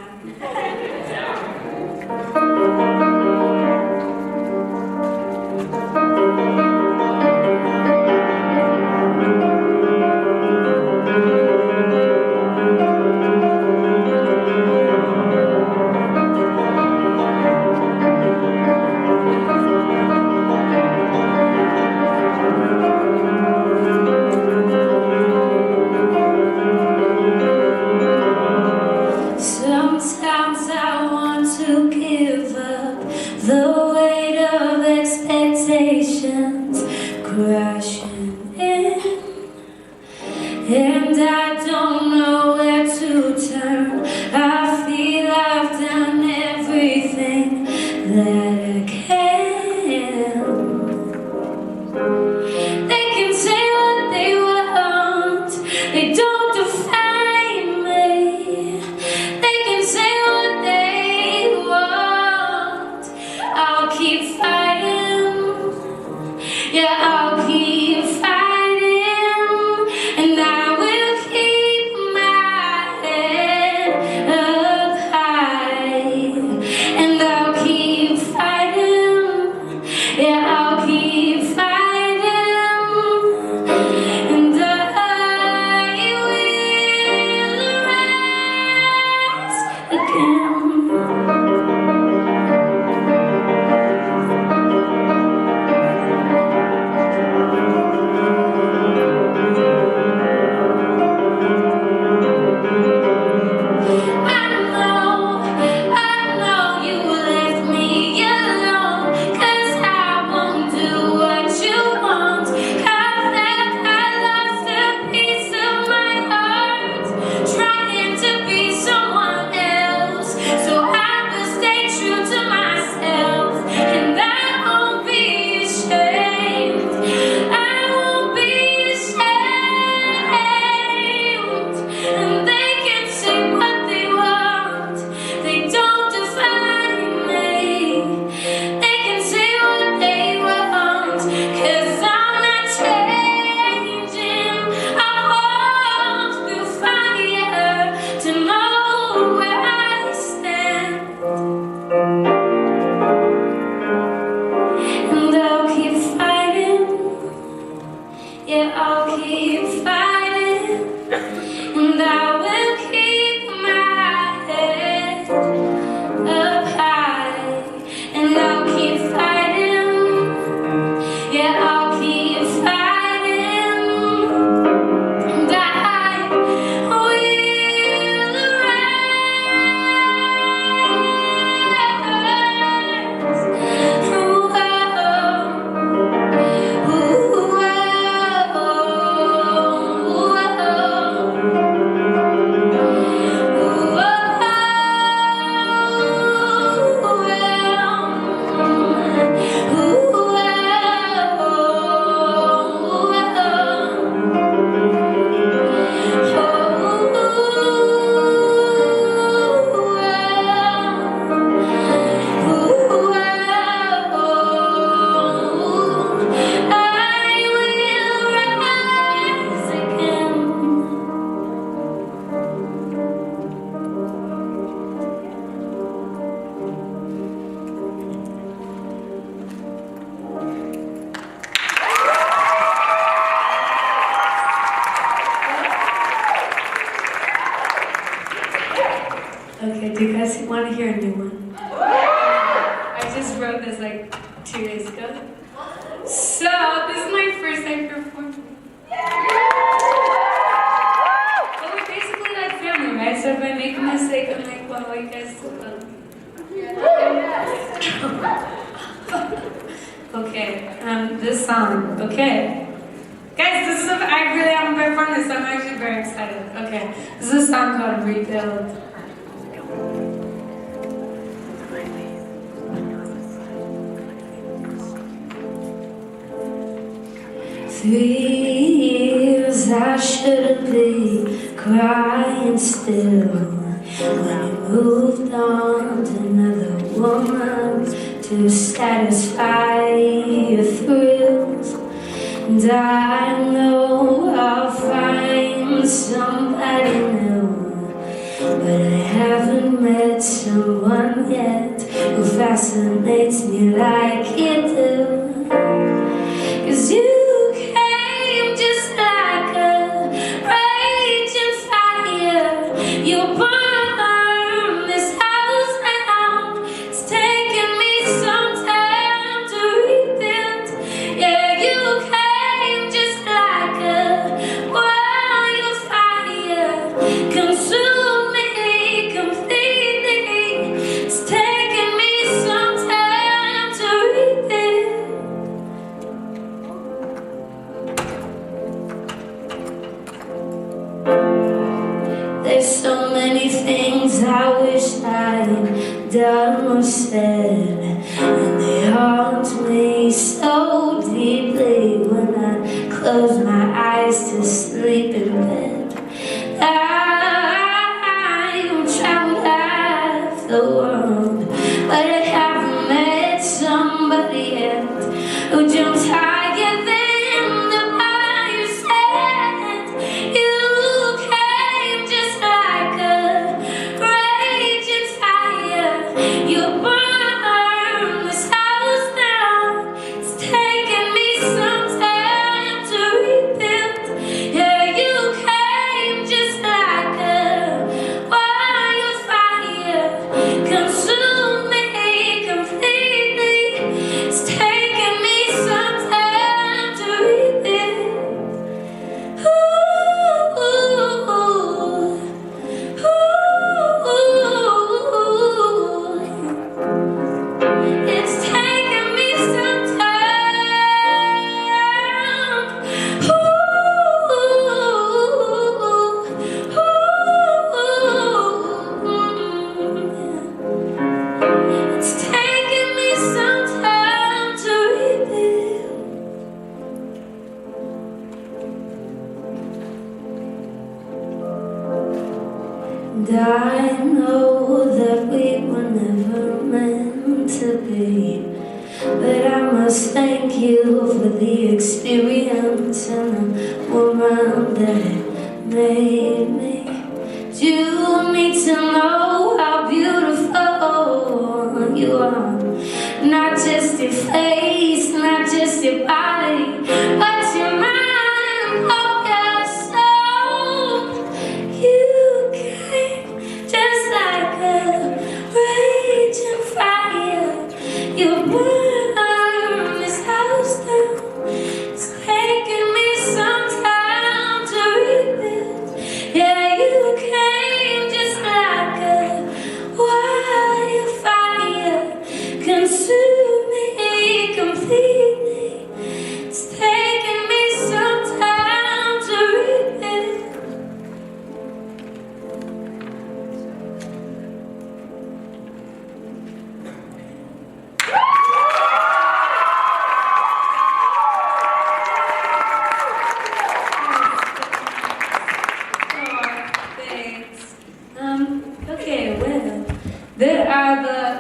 Sometimes I want to give up the weight of expectations crashing in, and I don't know where to turn. I feel I've done everything that I can. They can say what they want, they don't define me. They can say what they want. I'll keep fighting. Yeah, I'll keep fighting. And I will keep my head up high. And I'll keep fighting. Yeah, I'll keep fighting. And I will rise again. like 2 days ago. So this is my first time performing. But we're basically like family, right? So if I make a mistake, I'm like, well, you guys still love me. Okay, this song, okay. Guys, this is, I really haven't performed this, so I'm actually very excited. Okay, this is a song called Rebuild. Years I shouldn't be crying still when you moved on to another woman to satisfy your thrills. And I know I'll find somebody new, but I haven't met someone yet who fascinates me like you do. 'Cause you came just like a raging fire. You burn this house down. It's taken me some time to rebuild. Yeah, you came just like a wildfire. Consume me completely. It's taken me some time to rebuild. There's so many things I wish I'd done or said, and they haunt me so deeply when I close my eyes to sleep in bed. I'm trying to have the world, but I haven't met somebody yet who jumps higher than the fire set. You came just like a raging fire. You burn this house down. It's taken me some time to rebuild. Yeah, you came just like a wildfire. Consume me completely. It's taken me some time to rebuild. Ooh, ooh, ooh. It's taken me some time. Ooh, it's taken me some time to rebuild. And I know that we were never meant to be, but I must thank you for the experience and the woman that it made me. You need to know how beautiful you are. Not just your face, not just your body, but your mind, oh your soul. You came just like a raging fire. You burn this house down. It's taken me some time to rebuild. Yeah, you came just like a wildfire. Consume me completely. It's taken me some time to rebuild. Thanks. Okay, well, the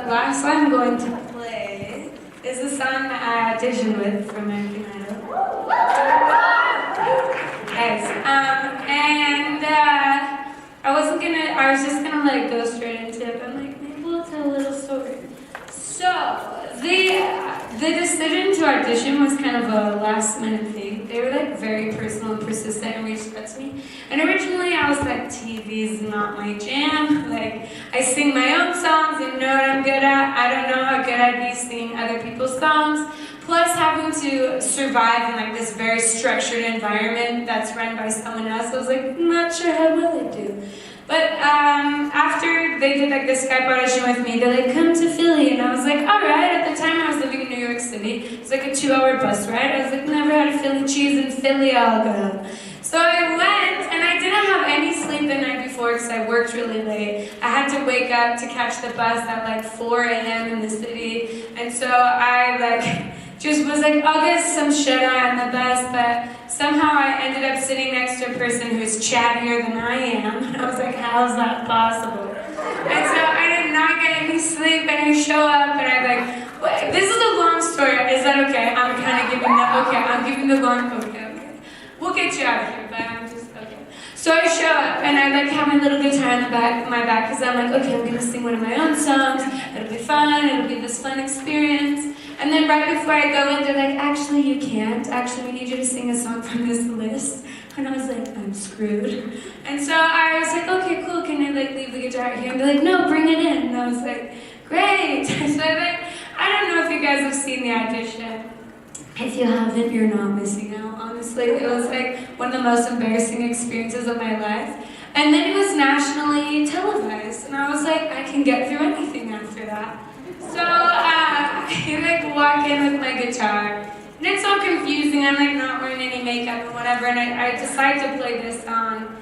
last song I'm going to play is the song I auditioned with for American Idol. Guys, and I was just gonna like go straight into it, but I'm like, maybe we'll tell a little story. So, The decision to audition was kind of a last minute thing. They were like very personal and persistent and reached out to me. And originally I was like, TV's not my jam. Like, I sing my own songs and know what I'm good at. I don't know how good I'd be singing other people's songs. Plus having to survive in like this very structured environment that's run by someone else, I was like, not sure how well I do. But after they did like this Skype audition with me, they're like, come to Philly. And I was like, all right. At the time I was living in New York City. It's like a 2-hour bus ride. I was like, never had a Philly cheese in Philly, I'll go. So I went, and I didn't have any sleep the night before because I worked really late. I had to wake up to catch the bus at like 4 a.m. in the city. And so I like just was like, I'll get some shut eye on the bus, but somehow I ended up sitting next to a person who's chattier than I am. And I was like, how's that possible? And so I did not get any sleep, and I show up, and I'm like, wait, this is a long story. Is that okay? I'm kind of giving the, okay, I'm giving the long, okay. We'll get you out of here, but I'm just, okay. So I show up, and I like have my little guitar in the back, my back, because I'm like, okay, I'm gonna sing one of my own songs. It'll be fun. It'll be this fun experience. And then right before I go in, they're like, actually, you can't. Actually, we need you to sing a song from this list. And I was like, I'm screwed. And so I was like, okay, cool. Can I like leave the guitar here? And they're like, no, bring it in. And I was like, great. So I don't know if you guys have seen the audition. If you haven't, you're not missing out, honestly. It was like one of the most embarrassing experiences of my life. And then it was nationally televised. And I was like, I can get through anything after that. So I like walk in with my guitar. And it's all confusing. I'm like not wearing any makeup and whatever. And I decide to play this song.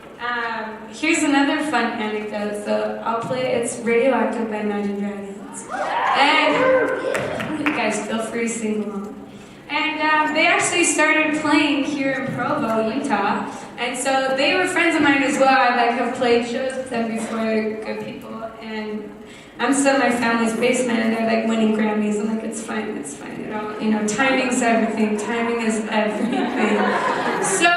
Here's another fun anecdote. So I'll play It's Radioactive by Imagine Dragons. And you guys feel free to sing along. And they actually started playing here in Provo, Utah. And so they were friends of mine as well. I like have played shows with them before. They're good people. And I'm still in my family's basement, and they're like winning Grammys. I'm like, it's fine. It all, you know, timing's everything. Timing is everything. So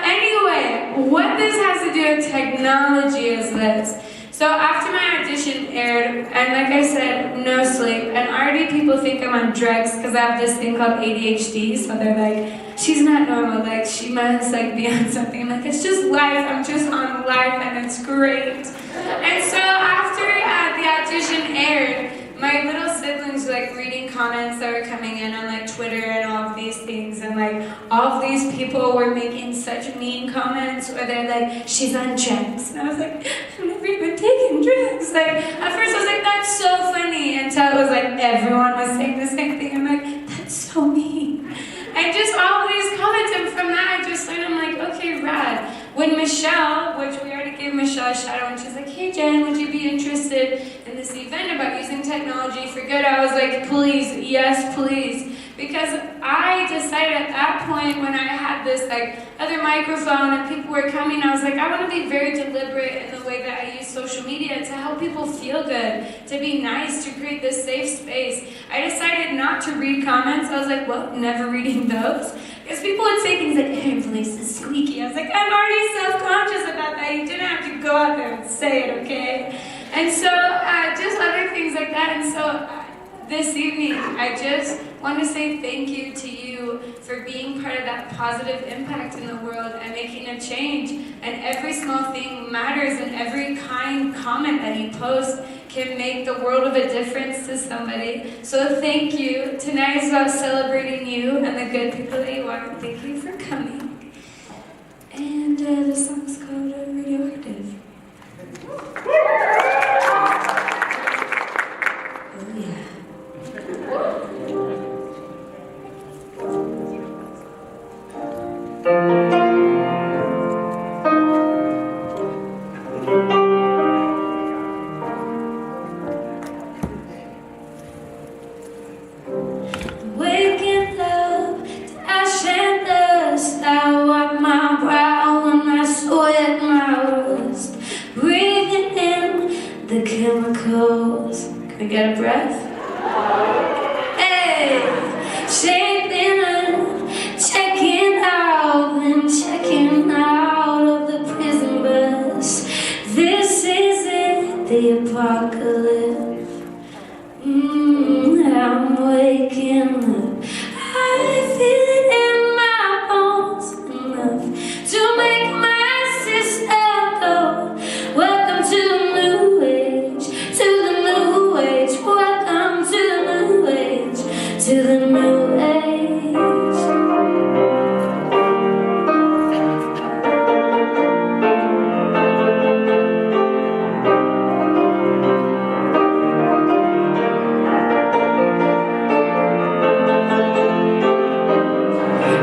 anyway, what this has to do with technology is this. So after my audition aired, and like I said, no sleep, and already people think I'm on drugs because I have this thing called ADHD, so they're like, she's not normal, like she must like be on something. I'm like, it's just life, I'm just on life, and it's great. And so after the audition aired, my little siblings were like reading comments that were coming in on like Twitter and all of these things, and like all of these people were making such mean comments where they're like, she's on drugs. And I was like, I've never even taken drugs. Like at first I was like, that's so funny, until it was like everyone was saying the same thing. I'm like, that's so mean. And just all these comments, and from that I just learned, I'm like, okay, rad. When Michelle, which we already gave Michelle a shout out, and she's like, hey Jen, would you be interested in this event about using technology for good? I was like, please, yes, please. Because I decided at that point when I had this like other microphone and people were coming, I was like, I want to be very deliberate in the way that I use social media to help people feel good, to be nice, to create this safe space. I decided not to read comments. I was like, well, never reading those. Because people would say things like, your voice is squeaky. I was like, I'm already self-conscious about that. You didn't have to go out there and say it, okay? And so just other things like that. And so this evening, I just want to say thank you to you for being part of that positive impact in the world and making a change. And every small thing matters, and every kind comment that you post can make the world of a difference to somebody. So thank you. Tonight is about celebrating you and the good people that you are. Thank you for coming. And the song's called Radioactive. Oh yeah. Waking up to ash and dust, I wipe my brow and I sweat my rust, breathing in the chemicals. Can I get a breath? Hey, shaping up, checking out, then checking out of the prison bus. This is it, the apocalypse. I'm waking to the new age.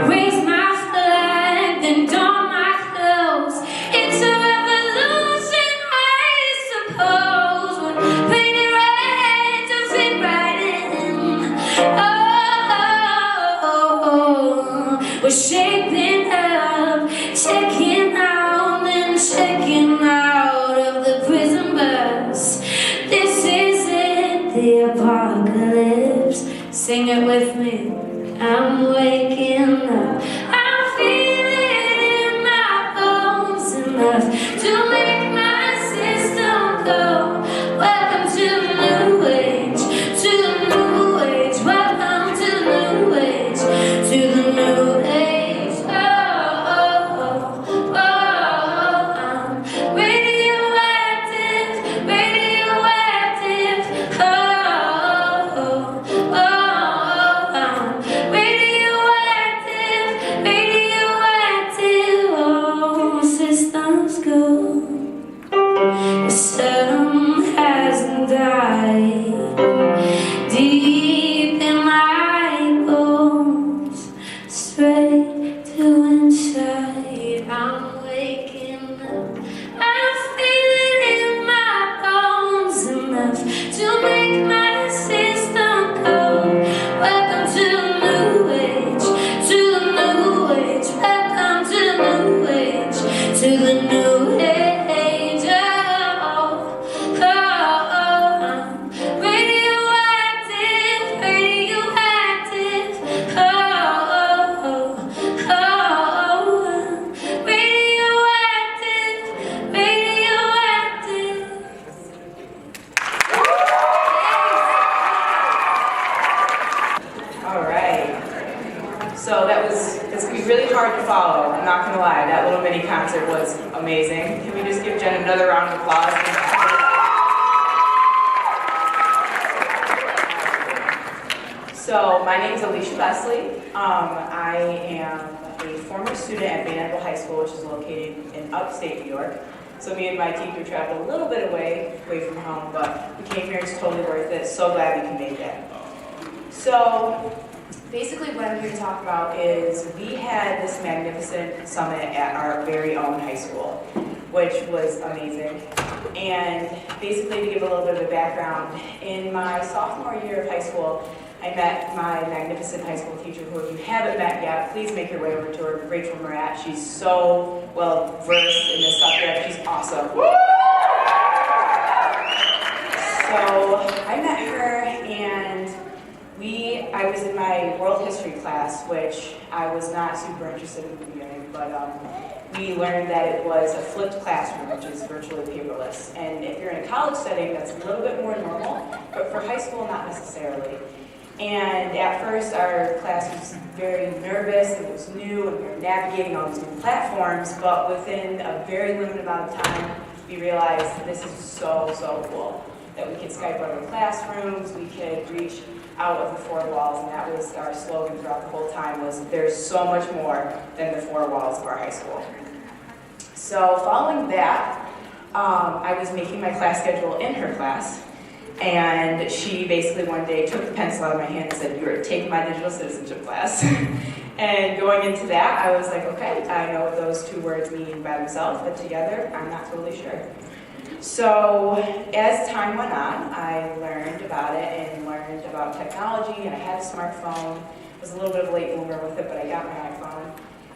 Raise my flag, then don my clothes. It's a revolution, I suppose. When painted red to fit right in. We're shaping up, checking out, then checking out of the prison bus. This is it, the apocalypse. Sing it with me. I'm waking up. I'm feeling in my bones enough to make my system go. Welcome to the new age, to the new age. Welcome to the new age, to the new age. Oh, oh, oh, oh. I'm radioactive, radioactive. Oh, oh, oh, oh. I'm radioactive, radioactive. Oh, systems go. Some hasn't died. Deep in my bones, straight to inside. I'm waking up. I'm feeling in my bones enough to make my system go. Welcome to the new age, to the new age. Welcome to the new age, to the new age. Oh, oh, oh, I'm radioactive, radioactive. Oh, oh, oh, I'm radioactive, radioactive. All right. So it's gonna be really hard to follow. I'm not gonna lie. That little mini concert was amazing. Can we just give Jen another round of applause? So my name is Alicia Besley. I am a former student at Vanderbilt High School, which is located in upstate New York. So me and my teacher traveled a little bit away from home, but we came here. It's totally worth it. So glad we can make it. So basically what I'm here to talk about is we had this magnificent summit at our very own high school, which was amazing. And basically, to give a little bit of a background, in my sophomore year of high school, I met my magnificent high school teacher, who if you haven't met yet, please make your way over to her, Rachel Murat. She's so well versed in this subject. She's awesome. So I met her, and I was in my world history class, which I was not super interested in the beginning, but we learned that it was a flipped classroom, which is virtually paperless. And if you're in a college setting, that's a little bit more normal, but for high school, not necessarily. And at first, our class was very nervous, and it was new, and we were navigating all these new platforms, but within a very limited amount of time, we realized this is so, so cool. That we could Skype out of classrooms, we could reach out of the four walls, and that was our slogan throughout the whole time, was there's so much more than the four walls of our high school. So following that, I was making my class schedule in her class, and she basically one day took the pencil out of my hand and said, "You're taking my digital citizenship class." And going into that, I was like, okay, I know what those two words mean by themselves, but together, I'm not totally sure. So as time went on, I learned about it and learned about technology, and I had a smartphone. I was a little bit of a late bloomer with it, but I got my iPhone.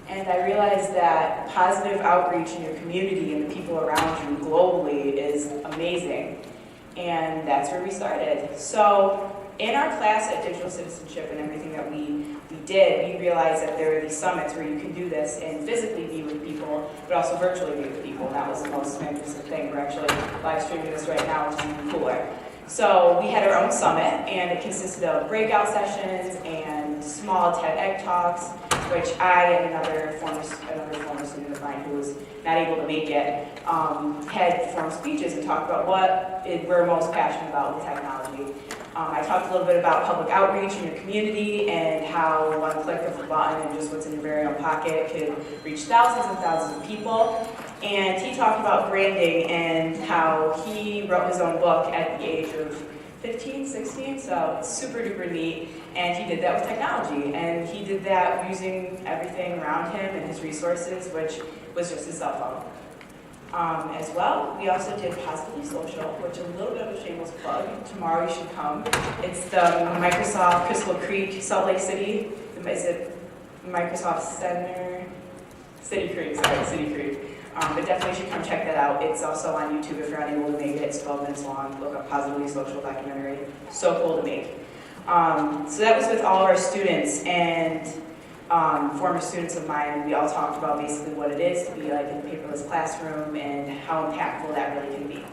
And I realized that positive outreach in your community and the people around you globally is amazing. And that's where we started. So in our class at Digital Citizenship and everything that we did, we realized that there are these summits where you can do this and physically be with people, but also virtually be with people. And that was the most magnificent thing. We're actually live streaming this right now, which is even cooler. So we had our own summit, and it consisted of breakout sessions and small TED talks, which I and another former student of mine who was not able to make it had formed speeches and talked about what we're most passionate about with technology. I talked a little bit about public outreach in your community and how one click of a button and just what's in your very own pocket could reach thousands and thousands of people. And he talked about branding and how he wrote his own book at the age of 15, 16, so it's super duper neat. And he did that with technology, and he did that using everything around him and his resources, which was just his cell phone. As well, we also did Positively Social, which is a little bit of a shameless plug. Tomorrow you should come. It's the Microsoft Crystal Creek, Salt Lake City. Is it Microsoft Center? City Creek, sorry, City Creek. But definitely should come check that out. It's also on YouTube if you're unable to make it. It's 12 minutes long. Look up Positively Social documentary. So cool to make. So that was with all of our students and former students of mine. We all talked about basically what it is to be like in a paperless classroom and how impactful that really can be.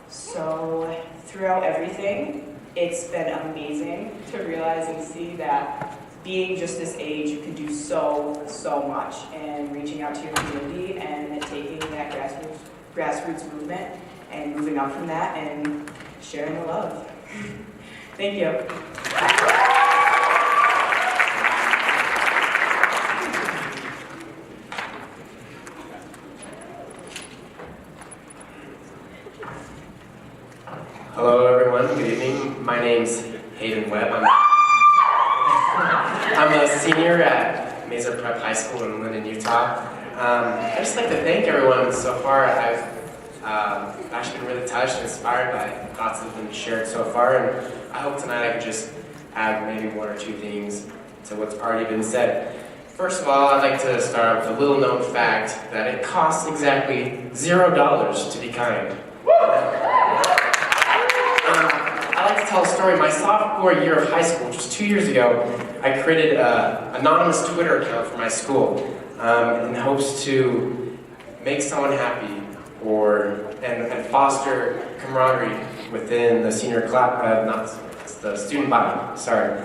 So throughout everything, it's been amazing to realize and see that being just this age, you can do so much, and reaching out to your community and taking that grassroots movement and moving up from that and sharing the love. Thank you. Hello everyone, good evening. My name's Hayden Webb. I'm a senior at Mesa Prep High School in Linden, Utah. I'd just like to thank everyone so far. I've actually been really touched and inspired by thoughts that have been shared so far, and I hope tonight I could just add maybe one or two things to what's already been said. First of all, I'd like to start with a little known fact that it costs exactly $0 to be kind. I like to tell a story. My sophomore year of high school, just 2 years ago, I created an anonymous Twitter account for my school in hopes to make someone happy and foster camaraderie within the senior class, the student body, sorry.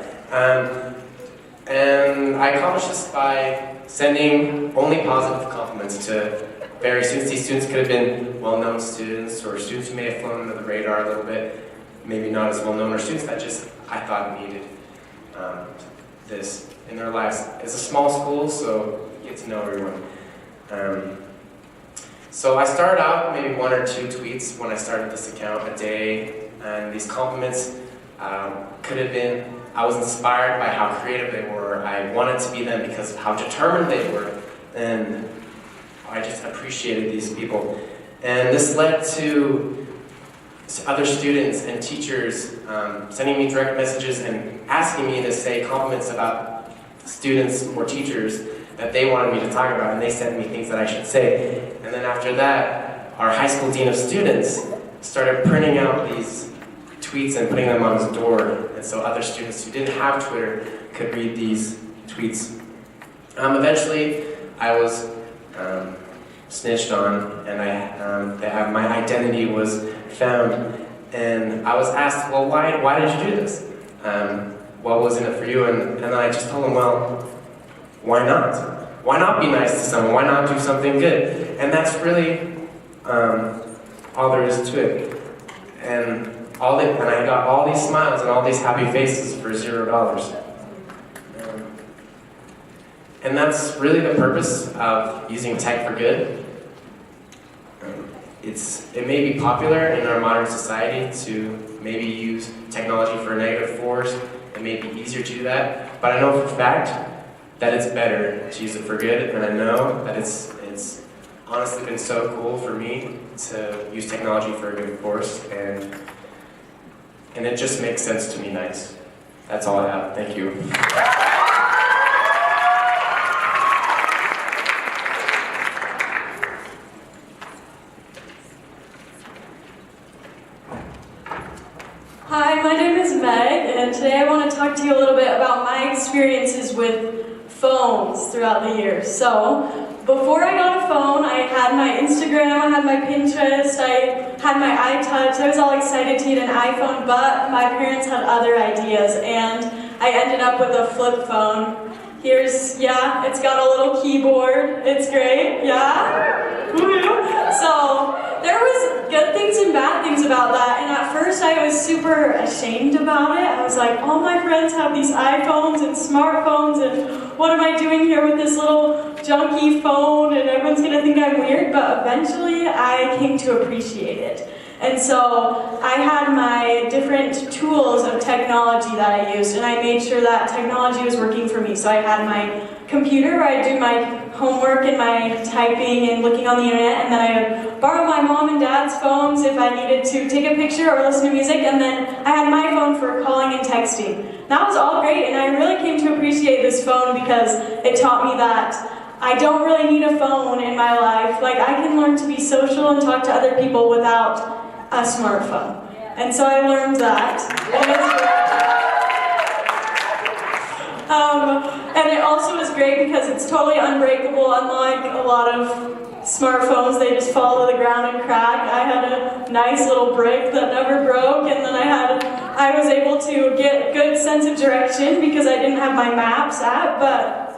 And I accomplished this by sending only positive compliments to various students. These students could have been well-known students or students who may have flown under the radar a little bit, maybe not as well-known, or students that just I thought needed this in their lives. It's a small school, so you get to know everyone. So I started out maybe 1 or 2 tweets when I started this account a day, and these compliments could have been, I was inspired by how creative they were. I wanted to be them because of how determined they were, and I just appreciated these people. And this led to other students and teachers sending me direct messages and asking me to say compliments about students or teachers that they wanted me to talk about, and they sent me things that I should say. And then after that, our high school dean of students started printing out these tweets and putting them on his door, and so other students who didn't have Twitter could read these tweets. Eventually, I was snitched on, and my identity was found, and I was asked, well, why did you do this? What was in it for you? And I just told them, well, why not? Why not be nice to someone? Why not do something good? And that's really all there is to it. And I got all these smiles and all these happy faces for $0. And that's really the purpose of using tech for good. It may be popular in our modern society to maybe use technology for a negative force. It may be easier to do that, but I know for a fact that it's better to use it for good, and I know that it's honestly been so cool for me to use technology for a good force, and it just makes sense to me nice. That's all I have. Thank you. Hi, my name is Meg, and today I want to talk to you a little bit about my experiences with phones throughout the years. So, before I got a phone, I had my Instagram, I had my Pinterest, I had my iTouch. I was all excited to get an iPhone, but my parents had other ideas, and I ended up with a flip phone. It's got a little keyboard. It's great, yeah? Woo-hoo. So, there there was good things and bad things about that, and at first I was super ashamed about it. I was like, all my friends have these iPhones and smartphones, and what am I doing here with this little junky phone, and everyone's gonna think I'm weird, but eventually I came to appreciate it. And so I had my different tools of technology that I used, and I made sure that technology was working for me. So I had my computer where I do my homework and my typing and looking on the internet, and then I would borrow my mom and dad's phones if I needed to take a picture or listen to music, and then I had my phone for calling and texting. That was all great, and I really came to appreciate this phone because it taught me that I don't really need a phone in my life. Like, I can learn to be social and talk to other people without a smartphone. And so I learned that. And it also is great because it's totally unbreakable, unlike a lot of smartphones, they just fall to the ground and crack. I had a nice little brick that never broke, and then I was able to get good sense of direction because I didn't have my maps app, but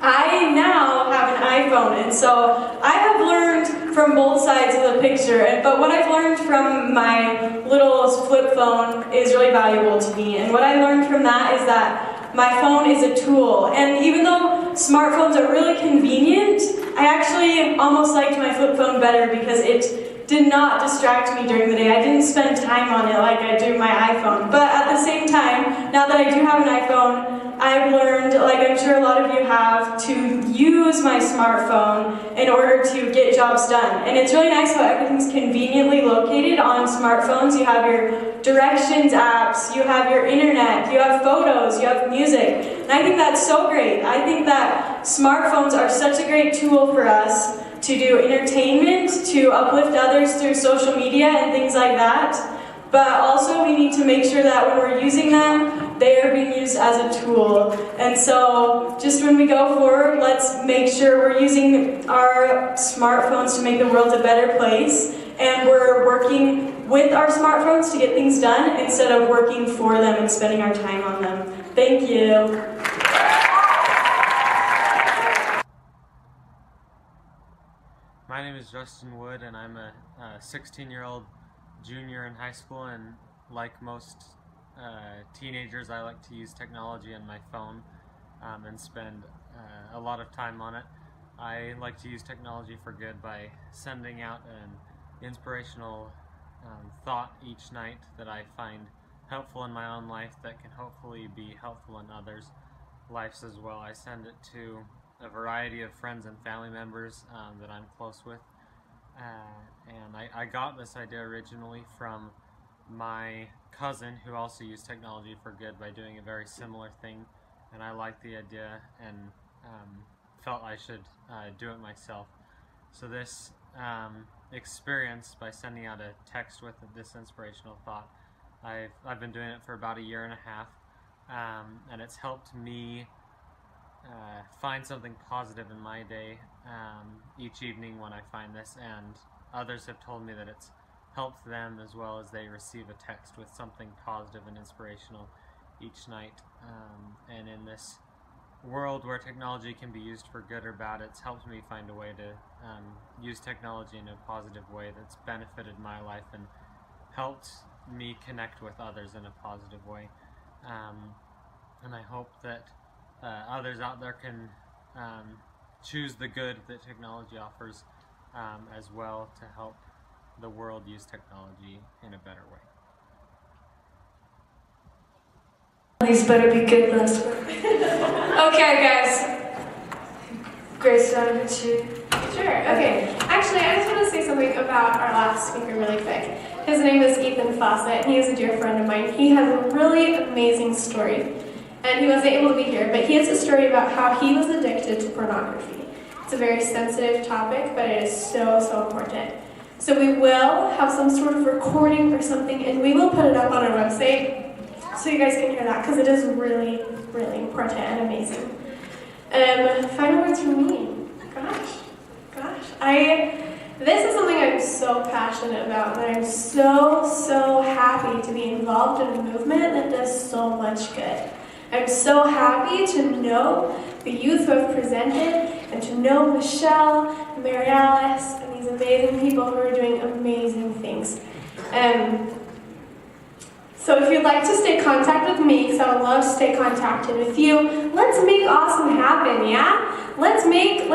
I now have an iPhone, and so I have learned from both sides of the picture, but what I've learned from my little flip phone is really valuable to me, and what I learned from that is that my phone is a tool, and even though smartphones are really convenient, I actually almost liked my flip phone better because it did not distract me during the day. I didn't spend time on it like I do my iPhone, but at the same time, now that I do have an iPhone, I've learned, like I'm sure a lot of you have, to use my smartphone in order to get jobs done. And it's really nice how everything's conveniently located on smartphones. You have your directions apps, you have your internet, you have photos, you have music. And I think that's so great. I think that smartphones are such a great tool for us to do entertainment, to uplift others through social media and things like that. But also we need to make sure that when we're using them, they are being used as a tool. And so just when we go forward, let's make sure we're using our smartphones to make the world a better place, and we're working with our smartphones to get things done instead of working for them and spending our time on them. Thank you. My name is Justin Wood, and I'm a 16-year-old junior in high school, and like most teenagers, I like to use technology on my phone and spend a lot of time on it. I like to use technology for good by sending out an inspirational thought each night that I find helpful in my own life that can hopefully be helpful in others' lives as well. I send it to a variety of friends and family members that I'm close with. And I got this idea originally from my cousin, who also used technology for good by doing a very similar thing, and I liked the idea and felt I should do it myself. So this experience, by sending out a text with this inspirational thought, I've been doing it for about 1.5 years, and it's helped me find something positive in my day each evening when I find this, and others have told me that it's helped them as well as they receive a text with something positive and inspirational each night. And in this world where technology can be used for good or bad, it's helped me find a way to use technology in a positive way that's benefited my life and helped me connect with others in a positive way. And I hope that others out there can choose the good that technology offers as well to help the world use technology in a better way. These better be good last word. Okay, guys. Grace, do you want to? Sure, okay. Actually, I just want to say something about our last speaker really quick. His name is Ethan Fawcett, and he is a dear friend of mine. He has a really amazing story, and he wasn't able to be here, but he has a story about how he was addicted to pornography. It's a very sensitive topic, but it is so, so important. So we will have some sort of recording or something, and we will put it up on our website so you guys can hear that, because it is really, really important and amazing. Final words from me. Gosh. This is something I'm so passionate about, and I'm so, so happy to be involved in a movement that does so much good. I'm so happy to know the youth who have presented, and to know Michelle, Mary Alice, and these amazing people who are doing amazing things. So if you'd like to stay in contact with me, because I would love to stay contacted with you, let's make awesome happen, yeah? Let's make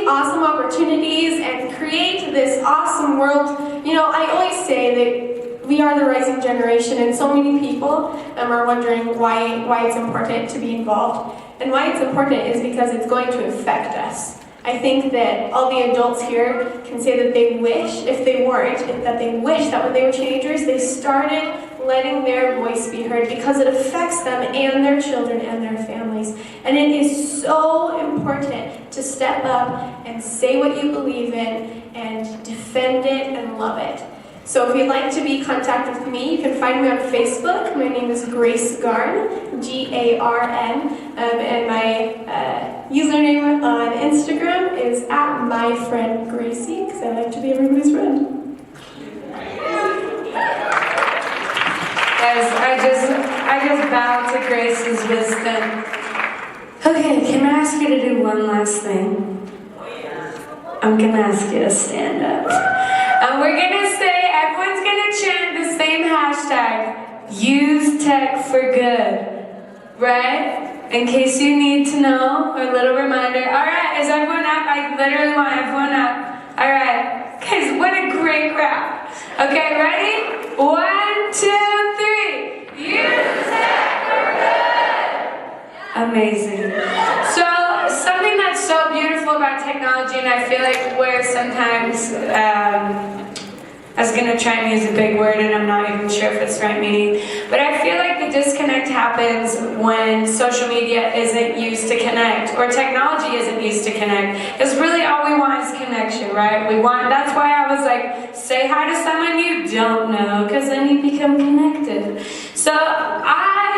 awesome opportunities and create this awesome world. You know, I always say that we are the rising generation, and so many people are wondering why it's important to be involved. And why it's important is because it's going to affect us. I think that all the adults here can say that they wish, if they weren't, that they wish that when they were teenagers, they started letting their voice be heard, because it affects them and their children and their families. And it is so important to step up and say what you believe in and defend it and love it. So if you'd like to be in contact with me, you can find me on Facebook. My name is Grace Garn, G-A-R-N, and my username on Instagram is @myfriendgracie, because I like to be everybody's friend. Guys, I just bow to Grace's wisdom. Okay, can I ask you to do one last thing? I'm gonna ask you to stand up. And we're gonna say, everyone's gonna chant the same hashtag, use tech for good, right? In case you need to know, a little reminder. All right, is everyone up? I literally want everyone up. All right, guys, what a great crowd. Okay, ready? 1, 2, 3. Use tech for good. Amazing. So something that's so beautiful about technology, and I feel like where sometimes, I was gonna try and use a big word and I'm not even sure if it's the right meaning, but I feel like the disconnect happens when social media isn't used to connect, or technology isn't used to connect. Because really all we want is connection, right? That's why I was like, say hi to someone you don't know, because then you become connected. So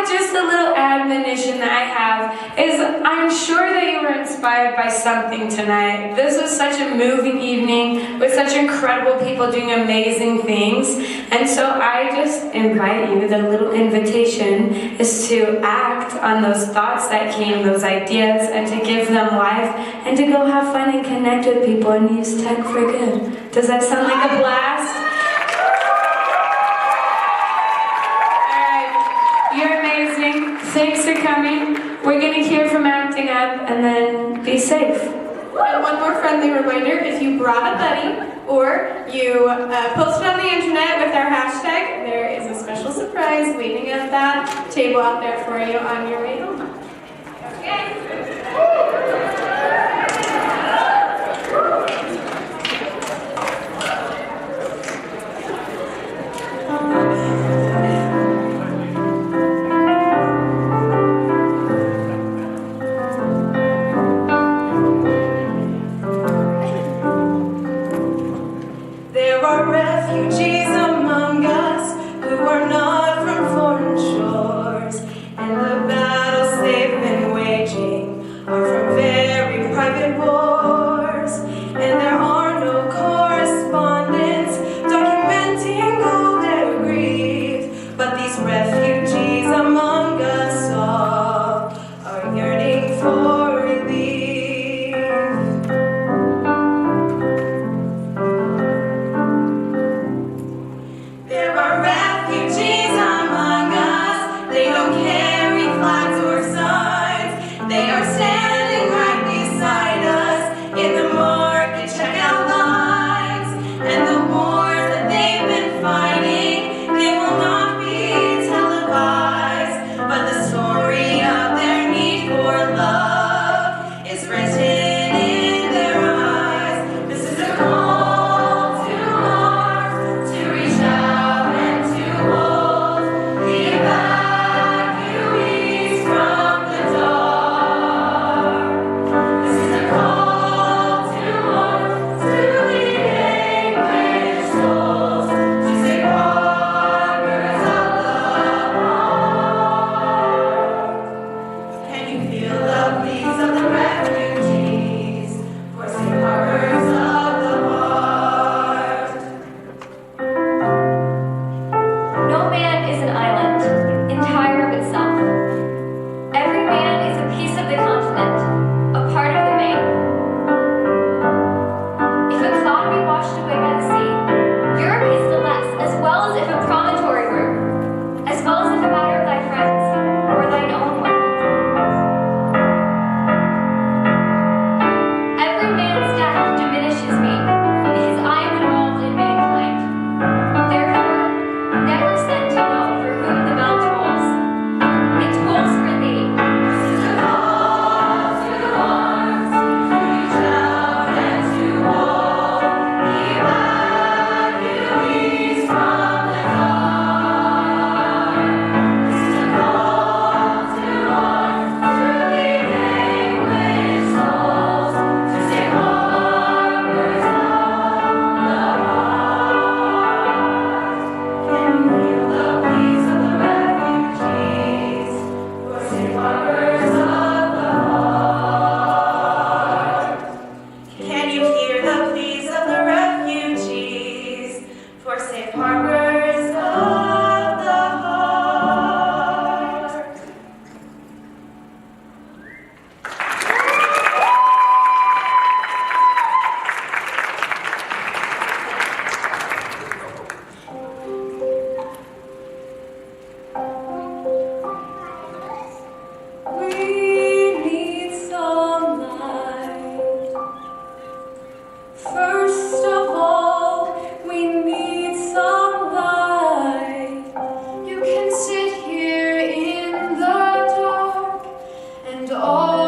just a little admonition that I have is, I'm sure that you were inspired by something tonight. This was such a moving evening with such incredible people doing amazing things. And so I just invite you, the little invitation is to act on those thoughts that came, those ideas, and to give them life, and to go have fun and connect with people and use tech for good. Does that sound like a blast? You're amazing. Thanks for coming. We're going to hear from Acting Up, and then be safe. And one more friendly reminder, if you brought a buddy or you posted on the internet with our hashtag, there is a special surprise waiting at that table out there for you on your way home. Okay. There are refugees among us who are not from foreign shores, and the battles they've been waging are from very private wars, and there are no correspondents documenting all their grief, but these refugees among us all are yearning for relief. There are refugees among us. They don't carry flags or signs. They are standing all